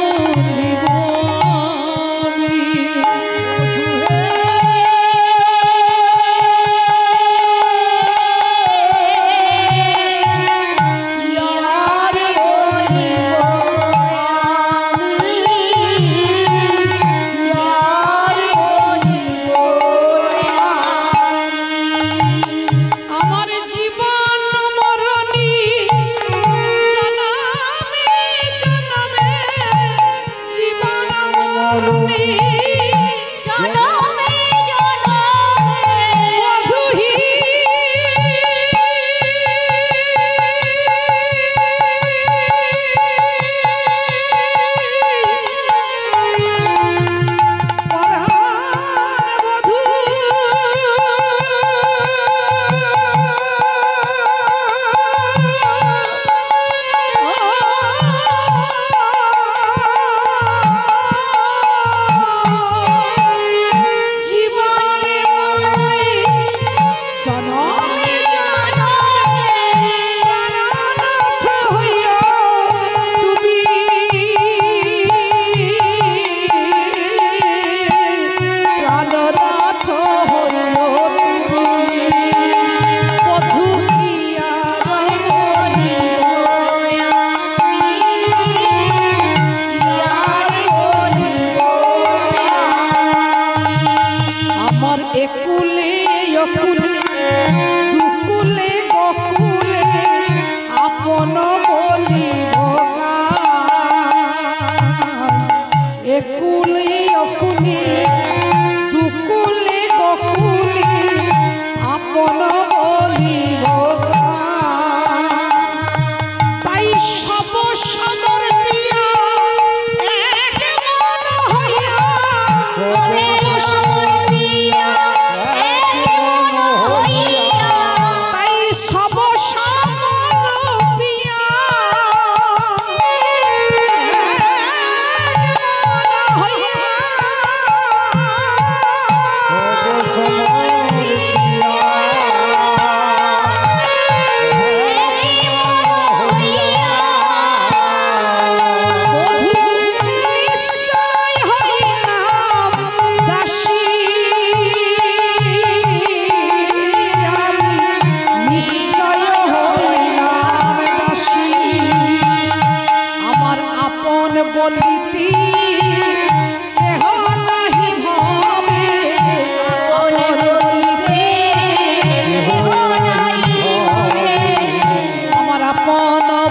বলিতি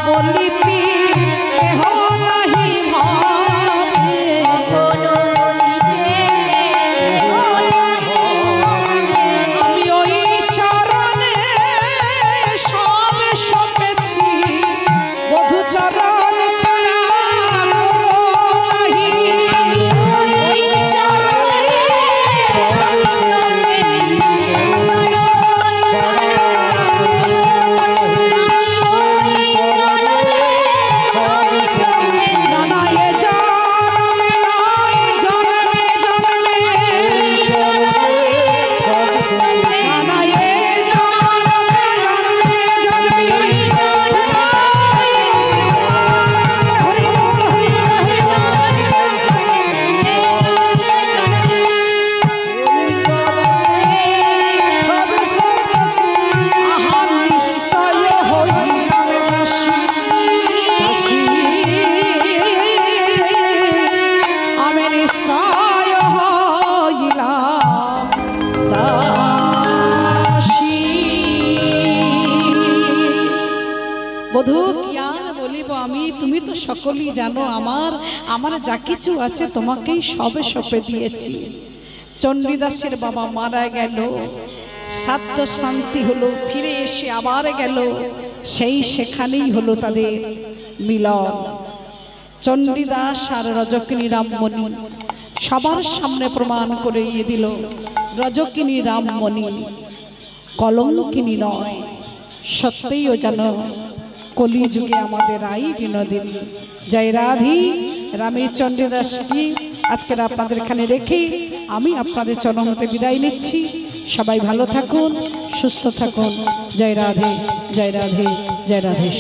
বলিতি কেহ নাহি ভাবে আমি ওই চরণে সব সপেছি বধু চরণ ছাড়া করো নাহি ওই চরণে বধূ কি আর বলিব আমি, তুমি তো সকলেই জানো আমার যা কিছু আছে তোমাকেই সবে সপে দিয়েছি। চণ্ডীদাসের বাবা মারা গেল, শ্রাদ্ধ শান্তি হলো, ফিরে এসে আবার গেল, সেখানেই হলো তাদের মিলন। চণ্ডীদাস আর রজকিনী রামমণি সবার সামনে প্রমাণ করে দিল রজকিনী রামমণি কলঙ্কিনী নয়, সত্যিও জানো কলিযুগে আমাদের আই বিনোদিনী। জয় রাধি রামের চণ্ডীদাস কি আজকের আপনাদের এখানে রেখে আমি আপনাদের চরণ হতে বিদায় নিচ্ছি। সবাই ভালো থাকুন, সুস্থ থাকুন। জয় রাধে, জয় রাধে, জয় রাধে।